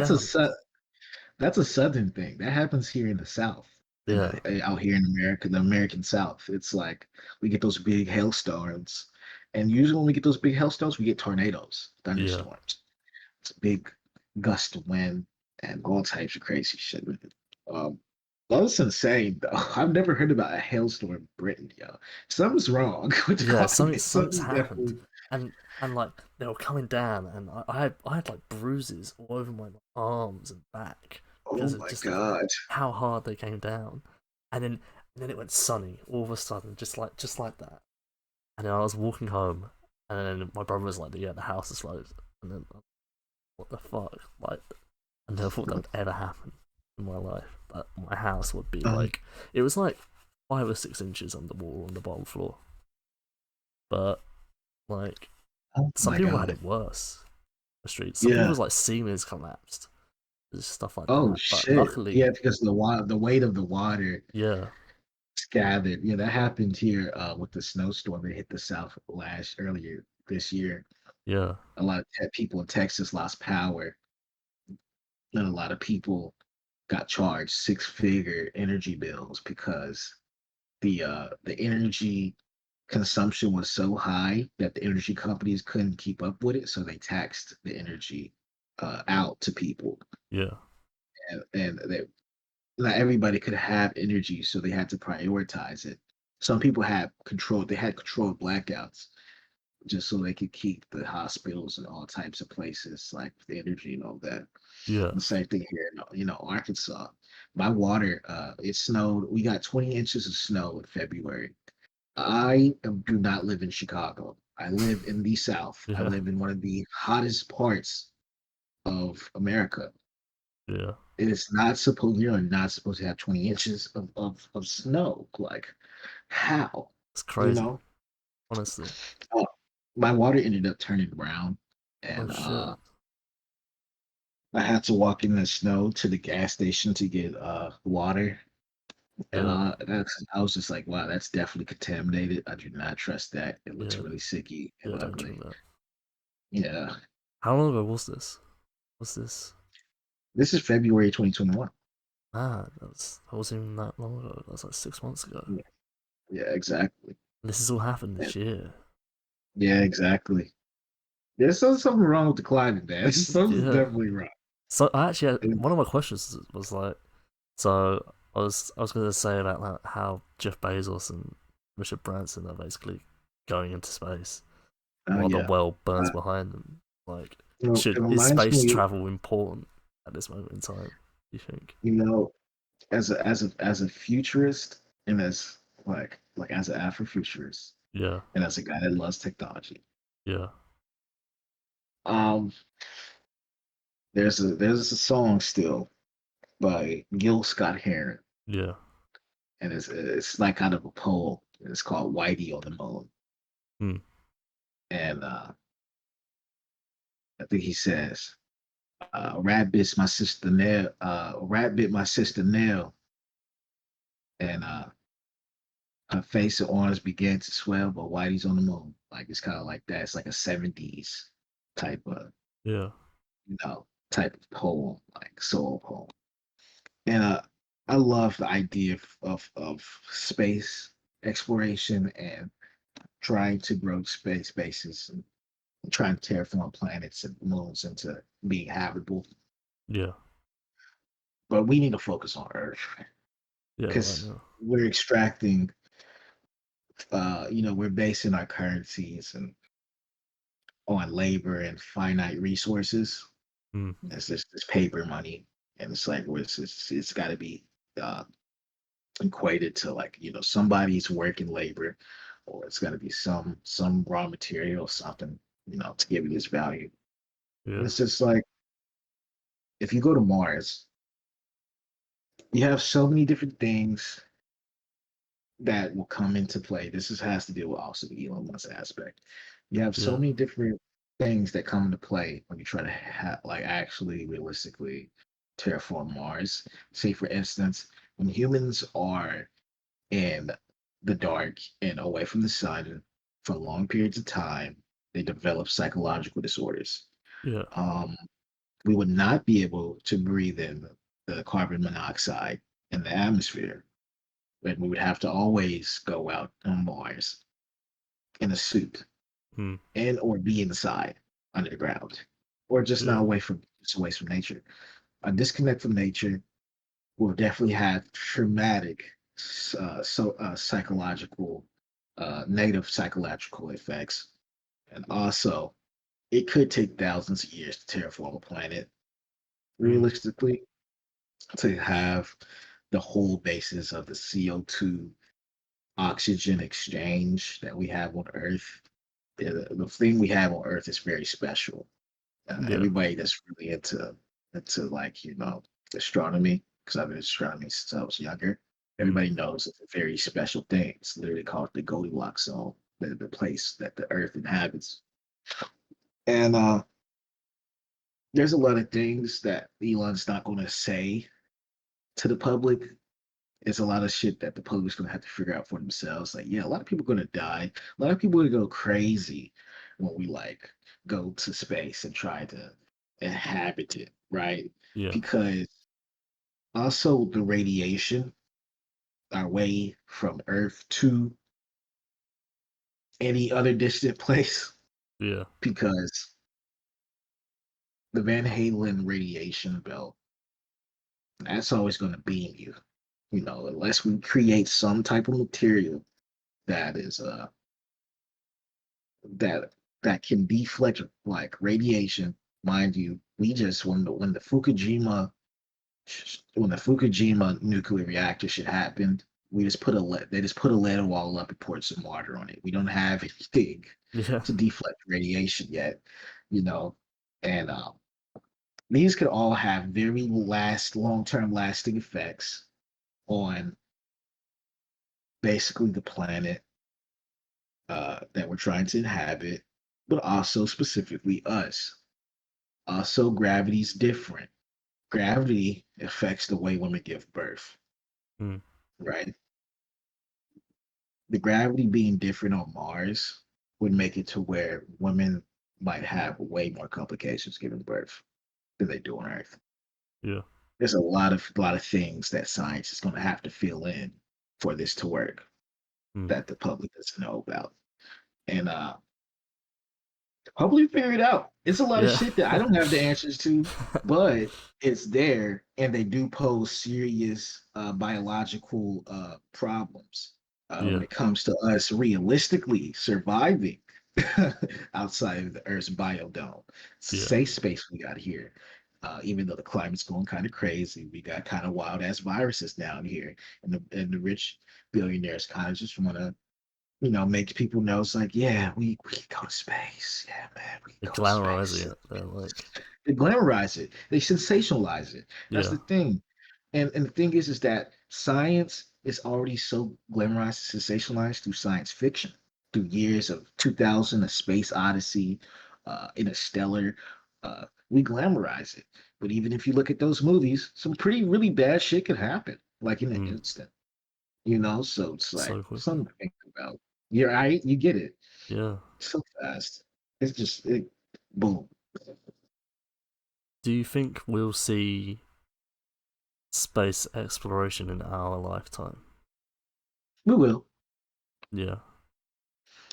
That's a southern thing. That happens here in the South, and Yeah, out here in America, the American South. It's like we get those big hailstorms, and usually when we get those big hailstones, we get tornadoes, yeah, thunderstorms. It's a big gust of wind and all types of crazy shit. Um, that's insane though. I've never heard about a hailstorm in Britain, yo. Something's wrong with the Yeah, climate. something's Something's happened, definitely. and like they were coming down, and I had like bruises all over my arms and back Oh because my just of god. how hard they came down, and then it went sunny all of a sudden, just like that. And then I was walking home, and then my brother was like, "Yeah, the house is closed," and then what the fuck, like, I never thought that would ever happen in my life. That my house would be Um, like, it was like 5 or 6 inches underwater on the bottom floor, but like oh some my people had god. it worse. The streets. Some Yeah. people's like ceilings collapsed. There's stuff like Oh that. But shit. Yeah, luckily, because the weight of the water yeah, gathered. Yeah, that happened here with the snowstorm that hit the south earlier this year. yeah, A lot of people in Texas lost power, and a lot of people got charged six-figure energy bills because the energy consumption was so high that the energy companies couldn't keep up with it, so they taxed the energy out to people, yeah, and they, not everybody could have energy, so they had to prioritize it. Some people had control; they had controlled blackouts just so they could keep the hospitals and all types of places like the energy and all that. yeah, The same thing here in Arkansas. My water, it snowed. We got 20 inches of snow in February. Do not live in Chicago. I live in the South. I yeah, live in one of the hottest parts of America. yeah. It is not supposed, you're not supposed to have 20 inches of snow. Like, how? It's You crazy, know? honestly. Uh, my water ended up turning brown, Oh and shit. I had to walk in the snow to the gas station to get water. And Yeah, I was just like, wow, that's definitely contaminated. I do not trust that. It looks yeah, really sicky and yeah. Don't ugly. drink that. Yeah. How long ago was this? Was this? This is February 2021. Ah, that wasn't even that long ago. That was like 6 months ago. Yeah, yeah, exactly. This has all happened Yeah, this year. yeah, exactly. There's something wrong with the climate, man. Something's Yeah. definitely wrong. So I actually And, one of my questions was like, so I was gonna say about like, how Jeff Bezos and Richard Branson are basically going into space while the yeah. world burns Uh, behind them. Like, it is reminds space me, travel important at this moment in time? Do you think? you know, as a futurist and as as an Afrofuturist Yeah, and as a guy that loves technology. yeah, Um, there's a song still by Gil Scott Heron, yeah, and it's like out of a poem. And it's called "Whitey on the Moon," hmm, and I think he says, "A rat bit my sister nail. A rat bit my sister nail, and her face and arms began to swell, but Whitey's on the moon." Like it's kind of like that. It's like a '70s type of yeah, type of poem, like soul poem. And I love the idea of space exploration and trying to grow space bases and trying to terraform planets and moons into being habitable. yeah, But we need to focus on Earth yeah. Right because now. we're extracting, we're basing our currencies and on labor and finite resources. Hmm, It's just this paper money, and it's like it's got to be uh, equated to like somebody's working labor, or it's got to be some raw material, something to give it its value. And yeah, it's just like if you go to Mars, you have so many different things that will come into play. Has to deal with also the Elon Musk aspect. You have so yeah, many different things that come into play when you try to like actually realistically terraform Mars. Say for instance, when humans are in the dark and away from the sun for long periods of time, they develop psychological disorders. yeah, Um, we would not be able to breathe in the carbon monoxide in the atmosphere, and we would have to always go out on Mars in a suit hmm, and or be inside underground. or just not Yeah. away from just away from nature. A disconnect from nature will definitely have traumatic, psychological, negative psychological effects, and also it could take thousands of years to terraform a planet. Mm. Realistically, to have the whole basis of the CO2 oxygen exchange that we have on Earth. The thing we have on Earth is very special. Yeah. Everybody that's really into like astronomy, because I've been in astronomy since I was younger. Mm. Everybody knows it's a very special thing. It's literally called the Goldilocks zone, the place that the Earth inhabits. And there's a lot of things that Elon's not going to say to the public. It's a lot of shit that the public's gonna have to figure out for themselves. Like, yeah, a lot of people are gonna die. A lot of people are gonna go crazy when we like go to space and try to inhabit it, right? Yeah. Because also the radiation, our way from Earth to any other distant place, Yeah. because the Van Halen radiation belt, that's always gonna beam you. Unless we create some type of material that is that that can deflect like radiation. Mind you, we just when the Fukushima nuclear reactor shit happened, we just put a lead they just put a lead wall up and poured some water on it. We don't have anything Yeah. to deflect radiation yet, you know, and these could all have very long term lasting effects on basically the planet that we're trying to inhabit, but also specifically us. Also, gravity's different. Gravity affects the way women give birth, Mm. right? The gravity being different on Mars would make it to where women might have way more complications giving birth than they do on Earth. Yeah. There's a lot of things that science is going to have to fill in for this to work Mm. that the public doesn't know about, and hopefully figure it out. It's a lot of Yeah. shit that I don't have the answers to, but it's there, and they do pose serious biological problems when Yeah. it comes to us realistically surviving outside of the Earth's biodome. It's a Yeah. safe space we got here. Even though the climate's going kind of crazy, we got kind of wild ass viruses down here, and the rich billionaires kind of just want to make people know it's like, yeah, we can go to space. Yeah, man, we can They're go to space. glamorizing it. They're like, They glamorize it. They sensationalize it. That's yeah. the thing. And the thing is that science is already so glamorized and sensationalized through science fiction, through years of 2000, A Space Odyssey, Interstellar. We glamorize it. But even if you look at those movies, some pretty really bad shit could happen, like in an Mm. instant. So it's like So quickly. something to think about. You're right, you get it Yeah. so fast. It's just boom. Do you think we'll see space exploration in our lifetime? We will. Yeah.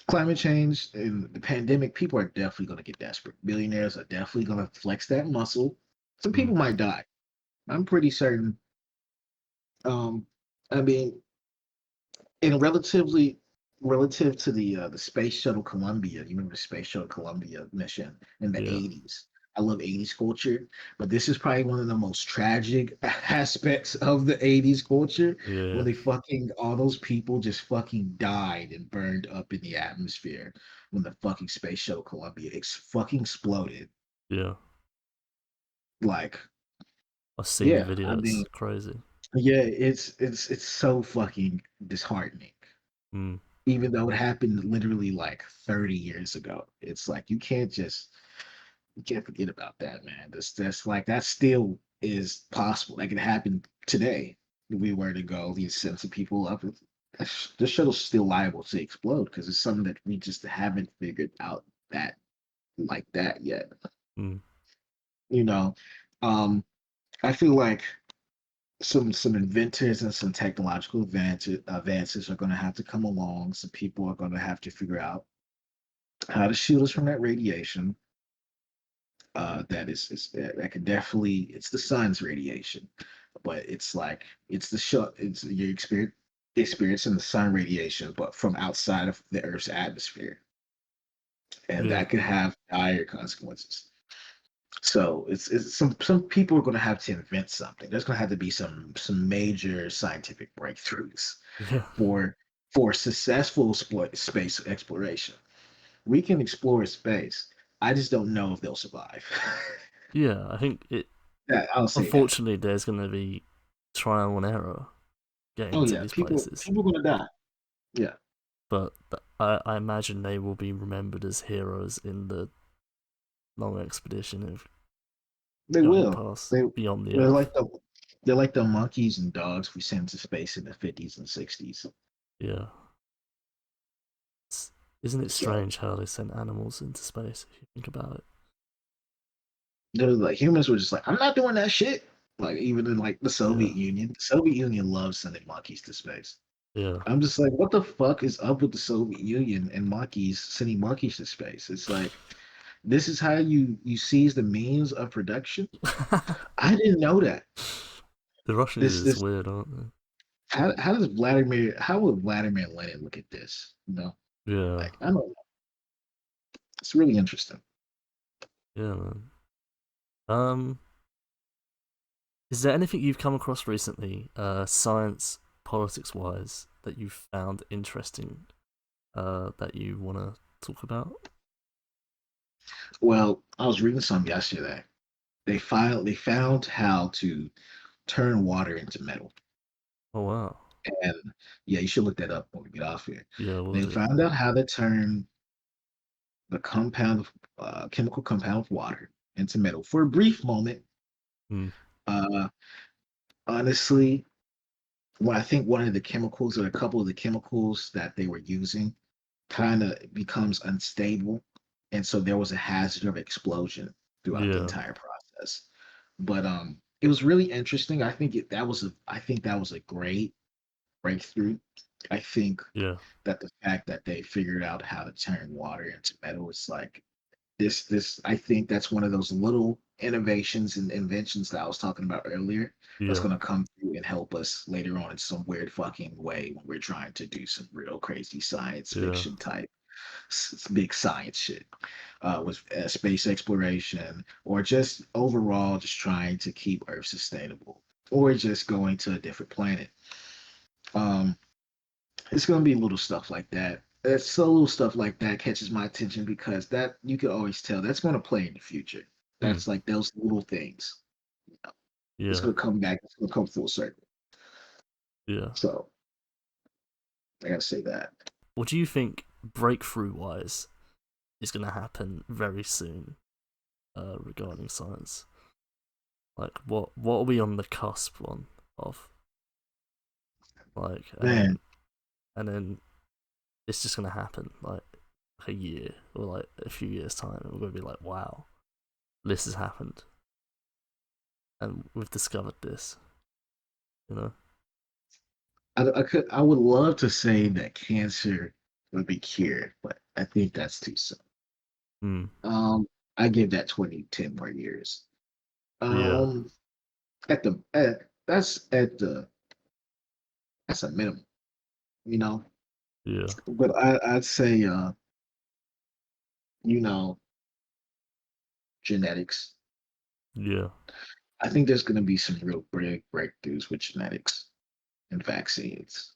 Climate change and the pandemic, people are definitely going to get desperate. Billionaires are definitely going to flex that muscle. Some Mm. people might die. I'm pretty certain. Um, I mean, and relative to the space shuttle Columbia. You remember the space shuttle Columbia mission in the Yeah. 80s? I love 80s culture, but this is probably one of the most tragic aspects of the 80s culture when Yeah. they fucking all those people just fucking died and burned up in the atmosphere when the fucking space shuttle Columbia fucking exploded. Yeah. Like, I've seen the yeah, I videos. mean, Crazy. yeah, it's so fucking disheartening. Mm. Even though it happened literally like 30 years ago. It's like you can't forget about that, man. That's like that still is possible. That could happen today if we were to go these send some people up. The shuttle's still liable to explode because it's something that we just haven't figured out that like that yet. Mm. You know, um, I feel like some inventors and some technological advances are going to have to come along. Some people are going to have to figure out how to shield us from that radiation. that can definitely it's the sun's radiation, but it's like it's the show it's your experiencing the sun radiation, but from outside of the Earth's atmosphere, and Yeah. that could have dire consequences. So it's some people are going to have to invent something. There's going to have to be some major scientific breakthroughs Yeah. for successful space exploration. We can explore space. I just don't know if they'll survive. Yeah. I think it. I'll say that. Unfortunately, there's going to be trial and error getting Oh to yeah, these people places, people gonna die. Yeah, but I imagine they will be remembered as heroes in the long expedition of they going will. past They beyond the they're Earth. like they're like the monkeys and dogs we sent to space in the 50s and 60s. Yeah. It's, isn't it So strange how they sent animals into space if you think about it? they're like humans were just like, I'm not doing that shit. Like even in like Yeah. The Soviet Union loves sending monkeys to space. Yeah. I'm just like, what the fuck is up with the Soviet Union and monkeys sending monkeys to space? It's like this is how you seize the means of production. I didn't know that. The Russians This is this weird, aren't how does how would Vladimir Lenin look at this? You know, they? Yeah. like I don't know. It's really interesting. Yeah, man. Um, is there anything you've come across recently, science, politics wise, that you've found interesting, that you want to talk about? Well, I was reading some yesterday. They found how to turn water into metal. Oh, wow. And yeah, you should look that up when we get off here. Yeah, we'll They do. found out how to turn the chemical compound of water into metal for a brief moment. Hmm. Uh, honestly, when I think one of the chemicals or a couple of the chemicals that they were using kind of becomes unstable, and so there was a hazard of explosion throughout the Yeah. entire process. But it was really interesting. I think that was a great breakthrough. I think Yeah. that the fact that they figured out how to turn water into metal is like this I think that's one of those little innovations and inventions that I was talking about earlier that's Yeah. going to come through and help us later on in some weird fucking way when we're trying to do some real crazy science Yeah. fiction type big science shit with space exploration or just overall just trying to keep Earth sustainable or just going to a different planet. Um, it's going to be little stuff like that. It's so little stuff like that catches my attention because that you can always tell that's going to play in the future. Hmm. That's like those little things. It's Yeah. going to come back. It's going to come full circle. Yeah. So I got to say that. What do you think, breakthrough wise, is going to happen very soon, regarding science? Like, what are we on the cusp on of? Like, Man, and then it's just gonna happen like a year or like a few years time, and we're gonna be like, wow, this has happened, and we've discovered this. You know? I would love to say that cancer would be cured, but I think that's too soon. Hmm. Um, I give that 10 more years. Yeah. Um, at the at, at the that's a minimum, you know. Yeah. But I'd say you know, genetics. Yeah. I think there's going to be some real big breakthroughs with genetics and vaccines.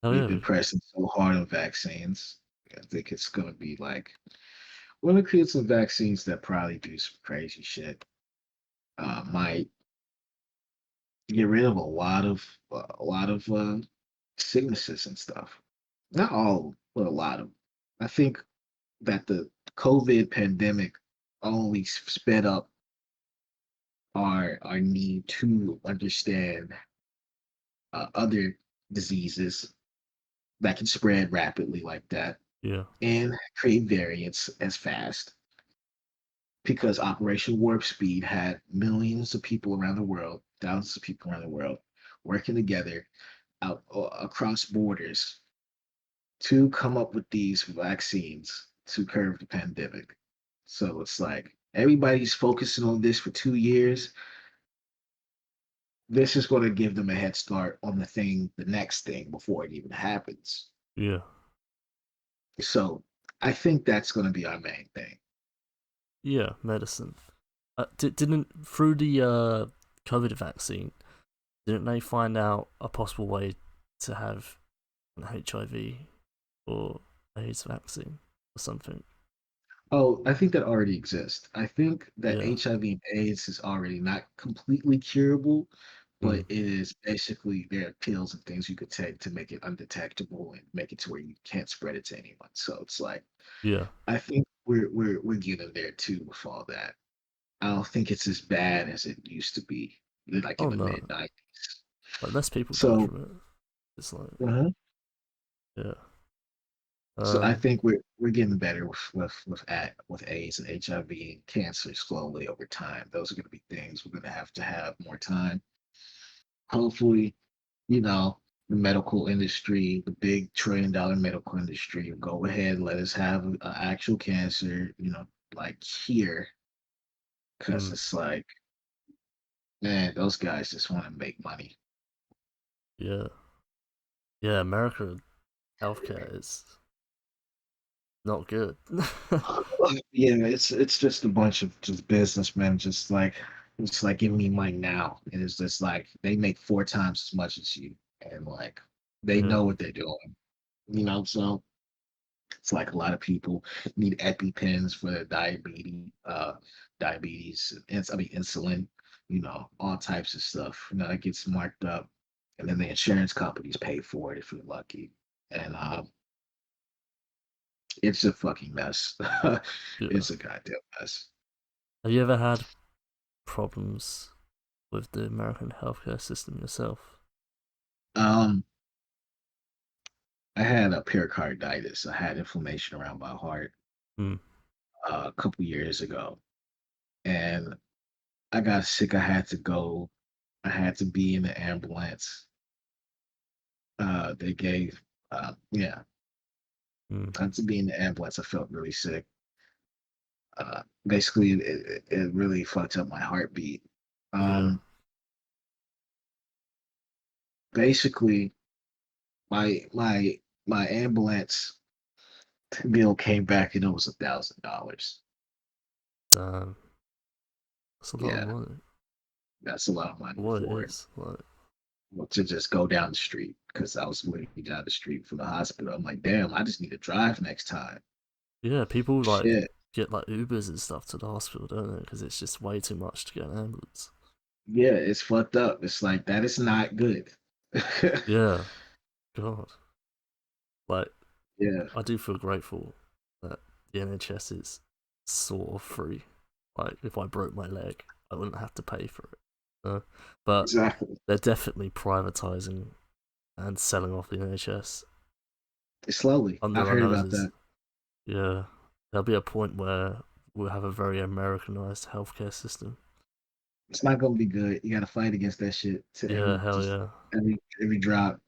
Oh We've yeah. been pressing so hard on vaccines. I think it's going to be like we're going to create some vaccines that probably do some crazy shit. Might get rid of a lot of sicknesses and stuff. Not all, but a lot of. I think that the COVID pandemic only sped up our need to understand other diseases that can spread rapidly like that Yeah. and create variants as fast because Operation Warp Speed had millions of people around the world, thousands of people around the world working together out across borders to come up with these vaccines to curb the pandemic. So it's like Everybody's focusing on this for 2 years. This is going to give them a head start on the next thing before it even happens. Yeah. So I think that's going to be our main thing. Yeah, medicine. Didn't through the COVID vaccine, didn't they find out a possible way to have an HIV or AIDS vaccine or something? Oh, I think that already exists. I think that Yeah. HIV and AIDS is already not completely curable, but Mm. it is basically there are pills and things you could take to make it undetectable and make it to where you can't spread it to anyone. So it's like Yeah. I think we're getting there too with all that. I don't think it's as bad as it used to be, like Oh in the no. mid 90s. Like less people die So, from it. It's like uh yeah. so I Um. think we're getting better with AIDS and HIV and cancer slowly over time. Those are going to be things we're going to have more time. Hopefully, you know, the medical industry, the big $1 trillion medical industry, will go ahead and let us have an actual cancer, like here, because Mm, it's like, man, those guys just want to make money. yeah. Yeah. America healthcare is not good. Yeah, it's just a bunch of just businessmen, just like give me money now, and it's just like they make 4 times as much as you, and like they yeah. know what they're doing, So it's like a lot of people need EpiPens for their diabetes, and I mean insulin, all types of stuff. It gets marked up, and then the insurance companies pay for it if you're lucky, and it's a fucking mess. Yeah. It's a goddamn mess. Have you ever had problems with the American healthcare system yourself? Um, I had a pericarditis. I had inflammation around my heart Mm, a couple years ago, and I got sick. I had to go. I had to be in the ambulance. They gave, yeah, mm, I had to be in the ambulance. I felt really sick. Basically, it really fucked up my heartbeat. yeah. Um, basically, my ambulance bill came back and it was $1,000. Damn. That's a lot of Yeah, money. that's a lot of money What it for it. is. Like, To just go down the street because I was literally down the street from the hospital. I'm like, damn, I just need to drive next time. yeah, people like Shit. get like Ubers and stuff to the hospital, don't they? Because it's just way too much to get an ambulance. Yeah, it's fucked up. It's like that is not good. Yeah. God. Like, Yeah, I do feel grateful that the NHS is sort of free. Like, if I broke my leg, I wouldn't have to pay for it. But exactly. they're definitely privatizing and selling off the NHS Slowly. under I've our heard about noses. that. Yeah, there'll be a point where we'll have a very Americanized healthcare system. It's not gonna be good. You gotta fight against that shit to Yeah, hell yeah. every drop.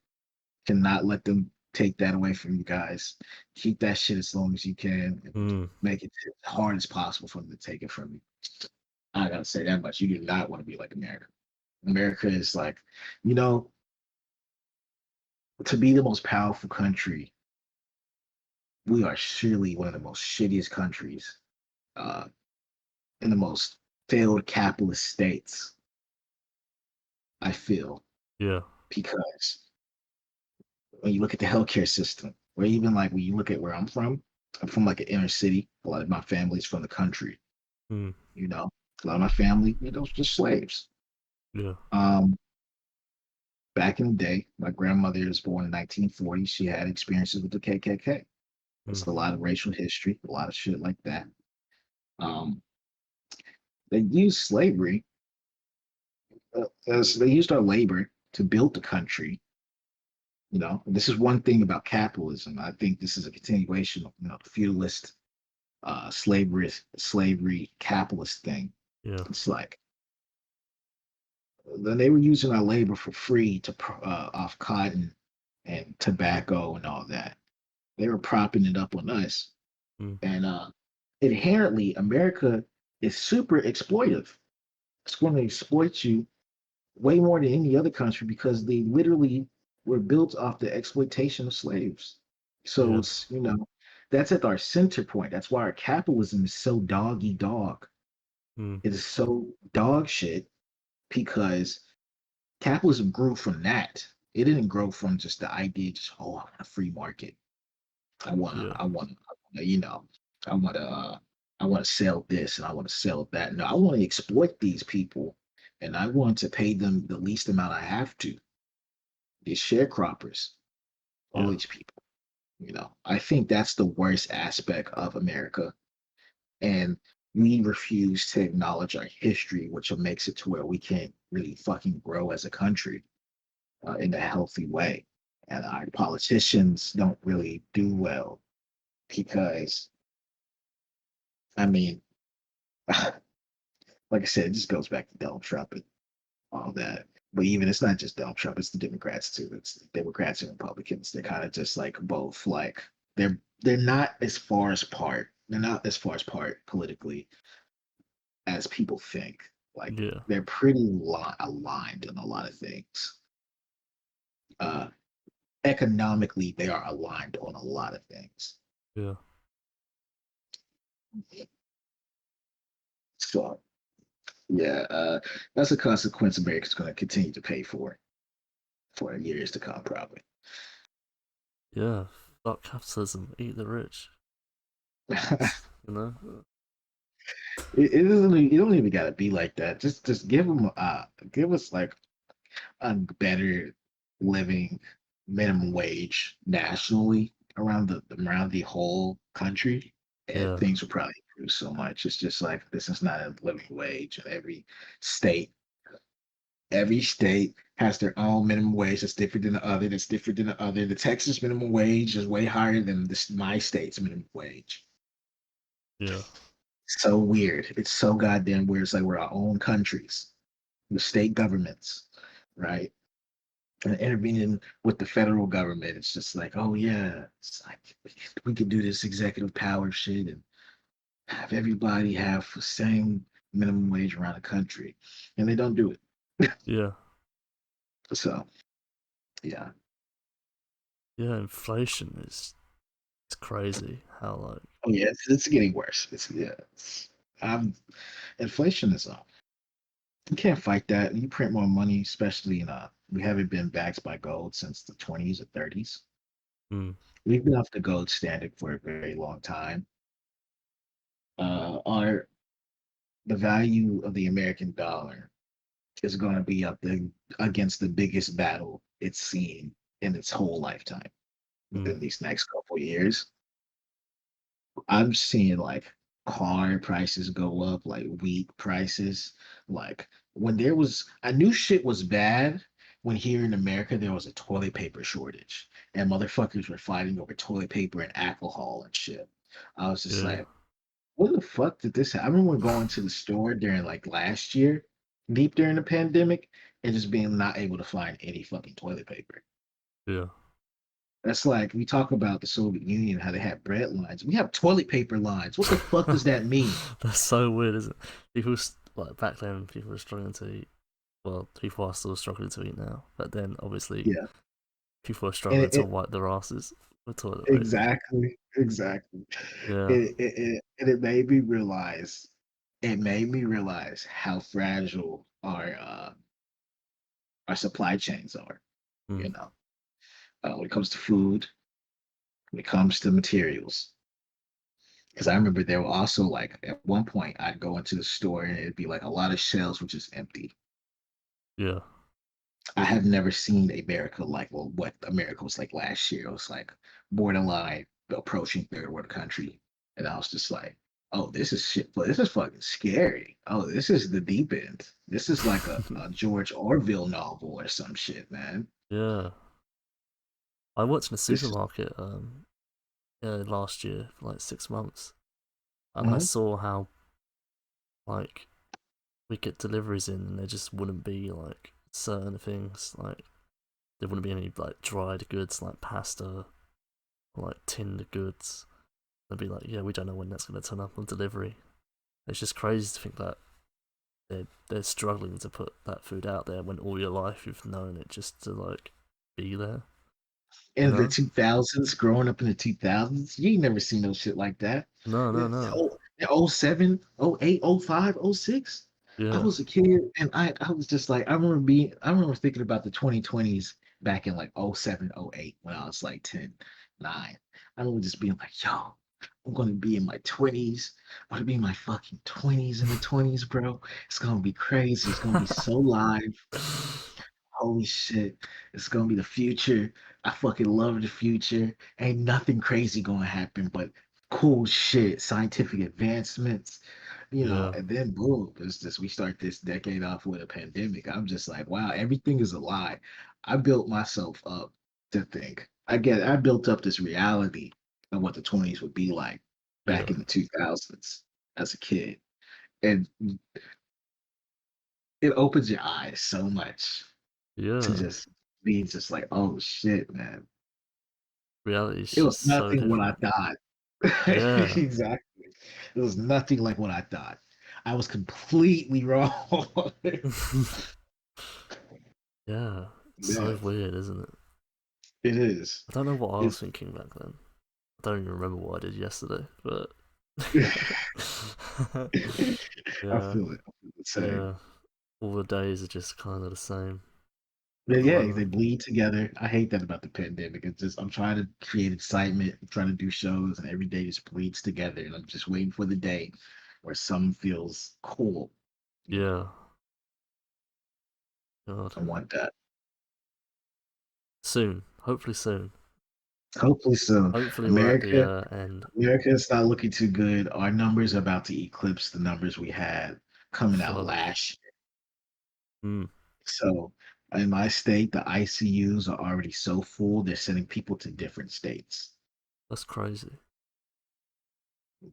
Cannot let them take that away from you guys. Keep that shit as long as you can and Mm, make it as hard as possible for them to take it from you. I gotta say that much. You do not want to be like America. America is like, you know, to be the most powerful country, we are surely one of the most shittiest countries uh, in the most failed capitalist states, I feel, yeah. because when you look at the healthcare system, or even like when you look at where I'm from like an inner city. A lot of my family's from the country, Mm, you know. A lot of my family, just slaves. yeah. Um, back in the day, my grandmother was born in 1940. She had experiences with the KKK. There's Mm, a lot of racial history, a lot of shit like that. Um, they used slavery, as they used our labor to build the country. This is one thing about capitalism. I think this is a continuation of the feudalist, slavery capitalist thing. yeah. It's like then they were using our labor for free off cotton and tobacco and all that. They were propping it up on us, Mm, and inherently, America. is super exploitive. It's going to exploit you way more than any other country because they literally were built off the exploitation of slaves. So Yeah. it's, that's at our center point. That's why our capitalism is so doggy dog. Mm. It is so dog shit because capitalism grew from that. It didn't grow from just the idea, just, oh, I want a free market. Yeah. You know, I want to, I want to sell this and I want to sell that. No, I want to exploit these people, and I want to pay them the least amount I have to. These sharecroppers, all Yeah. these people. I think that's the worst aspect of America, and we refuse to acknowledge our history, which makes it to where we can't really fucking grow as a country in a healthy way. And our politicians don't really do well because, I mean, like I said, it just goes back to Donald Trump and all that. But even it's not just Donald Trump; it's the Democrats too. It's the Democrats and Republicans. They're kind of just like both like they're not as far as part. They're not as far as part politically as people think. Like Yeah. they're pretty aligned on a lot of things. Uh, Economically, they are aligned on a lot of things. Yeah. So yeah, that's a consequence America's going to continue to pay for years to come, probably. Yeah. Fuck capitalism. Eat the rich. You know. It don't even gotta be like that. Just give us like a better living minimum wage nationally around the whole country, and Yeah. things will probably improve so much. It's just like this is not a living wage, and state every state has their own minimum wage that's different than the other. That's different than the other. The Texas minimum wage is way higher than my state's minimum wage. Yeah. So weird. It's so goddamn weird. It's like we're our own countries, the state governments, right? And intervening with the federal government. It's just like, oh yeah, it's like we could do this executive power shit and have everybody have the same minimum wage around the country, and they don't do it. Yeah. So yeah, Yeah. Inflation is it's crazy how like oh yeah, it's getting worse. Um, Inflation is up. You can't fight that. You print more money, especially we haven't been backed by gold since the 20s or 30s. mm, We've been off the gold standard for a very long time. Our The value of the American dollar is going to be up there against the biggest battle it's seen in its whole lifetime mm, within these next couple of years. I'm seeing like car prices go up, like wheat prices. Like I knew shit was bad when here in America there was a toilet paper shortage and motherfuckers were fighting over toilet paper and alcohol and shit. I was just yeah. like, what the fuck did this happen? I remember going to the store during like last year, deep during the pandemic, and just being not able to find any fucking toilet paper. Yeah. That's like we talk about the Soviet Union, how they had bread lines. We have toilet paper lines. What the fuck does that mean? That's so weird, isn't it? People like back then, people were struggling to eat. Well, people are still struggling to eat now, but then obviously Yeah, people are and struggling to wipe their asses with toilet paper. exactly. Yeah. It made me realize. It made me realize how fragile our supply chains are. Mm, You know, when it comes to food, when it comes to materials. Because I remember there were also like at one point I'd go into the store and it'd be like a lot of shelves were just empty. yeah. I have never seen America like what America was like last year. It was like borderline approaching third world country. And I was just like, oh, this is shit. This is fucking scary. Oh, this is the deep end. This is like a George Orwell novel or some shit, man. Yeah. I worked in a This is supermarket last year for like 6 months, and I Mhm. saw how like we get deliveries in, and there just wouldn't be like certain things like there wouldn't be any like dried goods like pasta or like tinned goods. They'd be like, yeah, we don't know when that's gonna turn up on delivery. It's just crazy to think that they're struggling to put that food out there when all your life you've known it just to like be there. You In the know? 2000s, growing up in the 2000s, you ain't never seen no shit like that. No, no, no. Oh, in oh 07, oh 08, oh 05, oh 06. I Yeah, was a kid and I was just like, I remember thinking about the 2020s back in like oh 07, oh 08 when I was like 10, 9. I remember just being like, yo, I'm gonna be in my 20s. I'm gonna be in my fucking 20s in the 20s, bro. It's gonna be crazy. It's gonna be so live. Holy shit, it's gonna be the future. I fucking love the future. Ain't nothing crazy gonna happen, but cool shit, scientific advancements, yeah, and then boom, it's just we start this decade off with a pandemic. I'm just like, wow, everything is a lie. I built myself up to think. I built up this reality of what the 20s would be like back yeah, in the 2000s as a kid. And it opens your eyes so much to yeah. just be just like, oh shit, man. Reality's It was just so nothing what I different. thought. Yeah, Exactly. It was nothing like what I thought. I was completely wrong. yeah. It's so Yeah, weird, isn't it? it is. I don't know what I was It's thinking back then. I don't even remember what I did yesterday, but I yeah, feel it. I feel the same. yeah. All the days are just kind of the same at But the yeah, they moment. bleed together. I hate that about the pandemic. It's just I'm trying to create excitement, I'm trying to do shows, and every day just bleeds together. And I'm just waiting for the day where some feels cool. You know, Yeah, God. I want that. Soon, hopefully soon. Hopefully soon. Hopefully we're at the America end. America is not looking too good. Our numbers are about to eclipse the numbers we had coming out Fuck. last year. Mm, So in my state, the ICUs are already so full, they're sending people to different states that's crazy.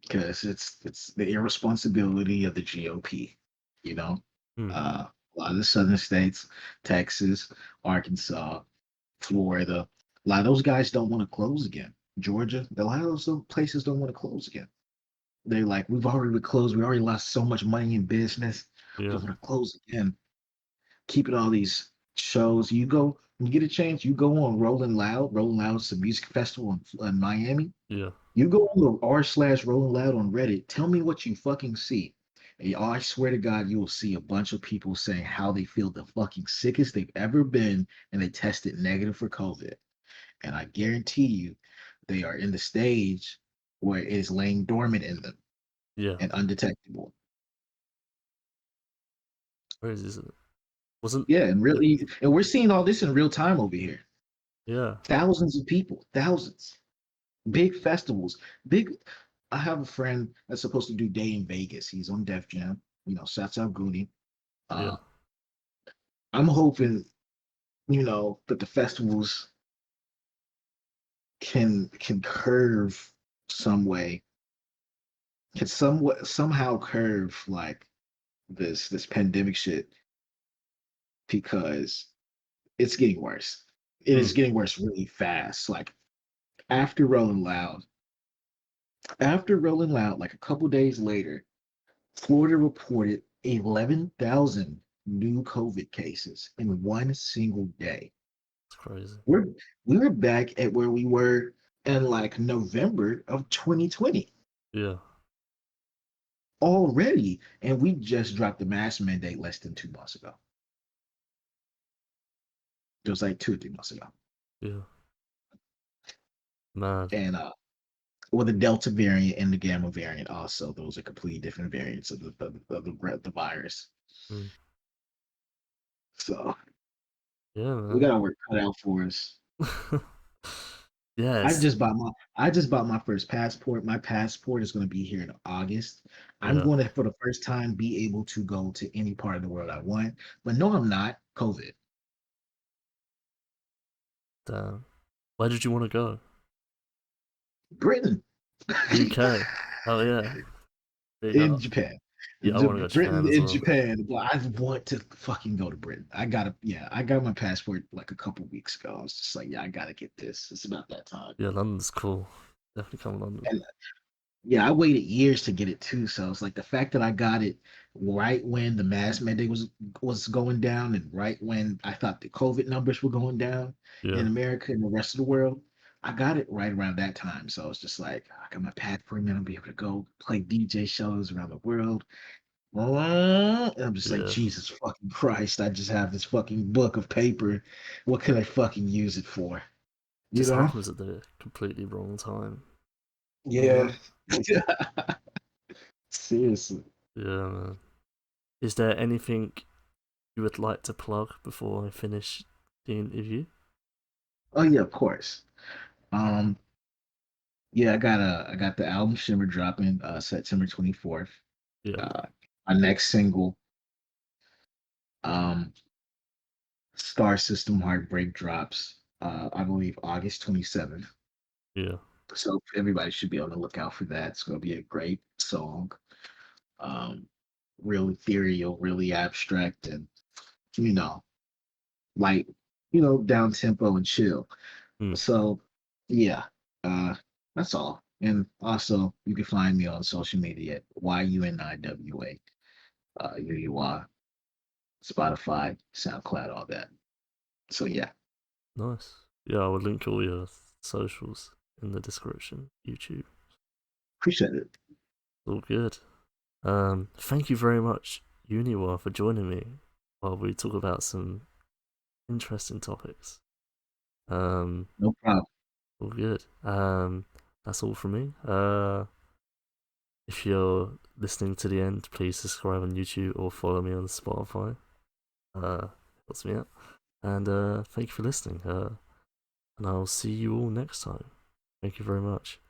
because it's the irresponsibility of the GOP. You know, Mm, a lot of the southern states, Texas, Arkansas, Florida, a lot of those guys don't want to close again. Georgia, a lot of those places don't want to close again. They're like, we've already closed. We already lost so much money in business. We yeah, don't want to close again. Keeping all these shows. You go, when you get a chance, you go on Rolling Loud. Rolling Loud is a music festival in Miami. yeah, You go on the r/Rolling Loud on Reddit. Tell me what you fucking see. And I swear to God, you will see a bunch of people saying how they feel the fucking sickest they've ever been, and they tested negative for COVID. And I guarantee you, they are in the stage where it is laying dormant in them yeah. and undetectable. Crazy, isn't it? Wasn't Yeah, and it? really, and we're seeing all this in real time over here. Yeah, Thousands of people, thousands, big festivals, big. I have a friend that's supposed to do Day in Vegas. He's on Def Jam. Shouts out Goonie. yeah, Uh, I'm hoping, that the festivals can curve some way, can somewhat somehow curve like this pandemic shit because it's getting worse. It is mm, getting worse really fast. Like after Rolling Loud, after Rolling Loud, like a couple days later, Florida reported 11,000 new COVID cases in one single day. it's crazy. We're we're back at where we were in like November of 2020 Yeah, already, and we just dropped the mask mandate less than 2 months ago. It was like 2 or 3 months ago, yeah, mad. and or the Delta variant and the Gamma variant. Also, those are completely different variants of the virus. Mm. So Yeah, we man. got our work cut out for us. Yes, I just bought my first passport. My passport is going to be here in August. I'm yeah. going to for the first time be able to go to any part of the world I want. But no, I'm not. COVID. Damn. Where did you want to go? Britain. UK. Oh yeah, big In up. Japan. Yeah, I want to go to Britain Japan as in well. Japan. But I want to fucking go to Britain. I got my passport like a couple weeks ago. I was just like, yeah, I gotta get this. It's about that time. Yeah, London's cool. Definitely come to London. Yeah, I waited years to get it too. So it's like the fact that I got it right when the mask mandate was going down, and right when I thought the COVID numbers were going down Yeah, in America and the rest of the world. I got it right around that time. So it's just like I got my pad premium, I'll be able to go play DJ shows around the world. And I'm just like, yeah. Jesus fucking Christ, I just have this fucking book of paper. What can I fucking use it for? You Just know? happens at the completely wrong time. You Yeah. know? Seriously. Yeah, man. Is there anything you would like to plug before I finish the interview? Oh yeah, of course. Um, yeah, I got the album Shimmer dropping September 24th. Yeah, Uh my next single, um, Star System Heartbreak drops I believe August 27th. yeah. So everybody should be on the lookout for that. It's gonna be a great song. Um, real ethereal, really abstract, and you know, light, down tempo and chill. Mm, So yeah, uh, that's all. And also, you can find me on social media at YUNIWA, YUNI WA, Spotify, SoundCloud, all that. So yeah, nice. Yeah, I will link all your socials in the description. YouTube. appreciate it. All good. Thank you very much, Uniwa, for joining me while we talk about some interesting topics. Um, No problem. all good. That's all from me. If you're listening to the end, please subscribe on YouTube or follow me on Spotify. Helps me out. And thank you for listening. And I'll see you all next time. Thank you very much.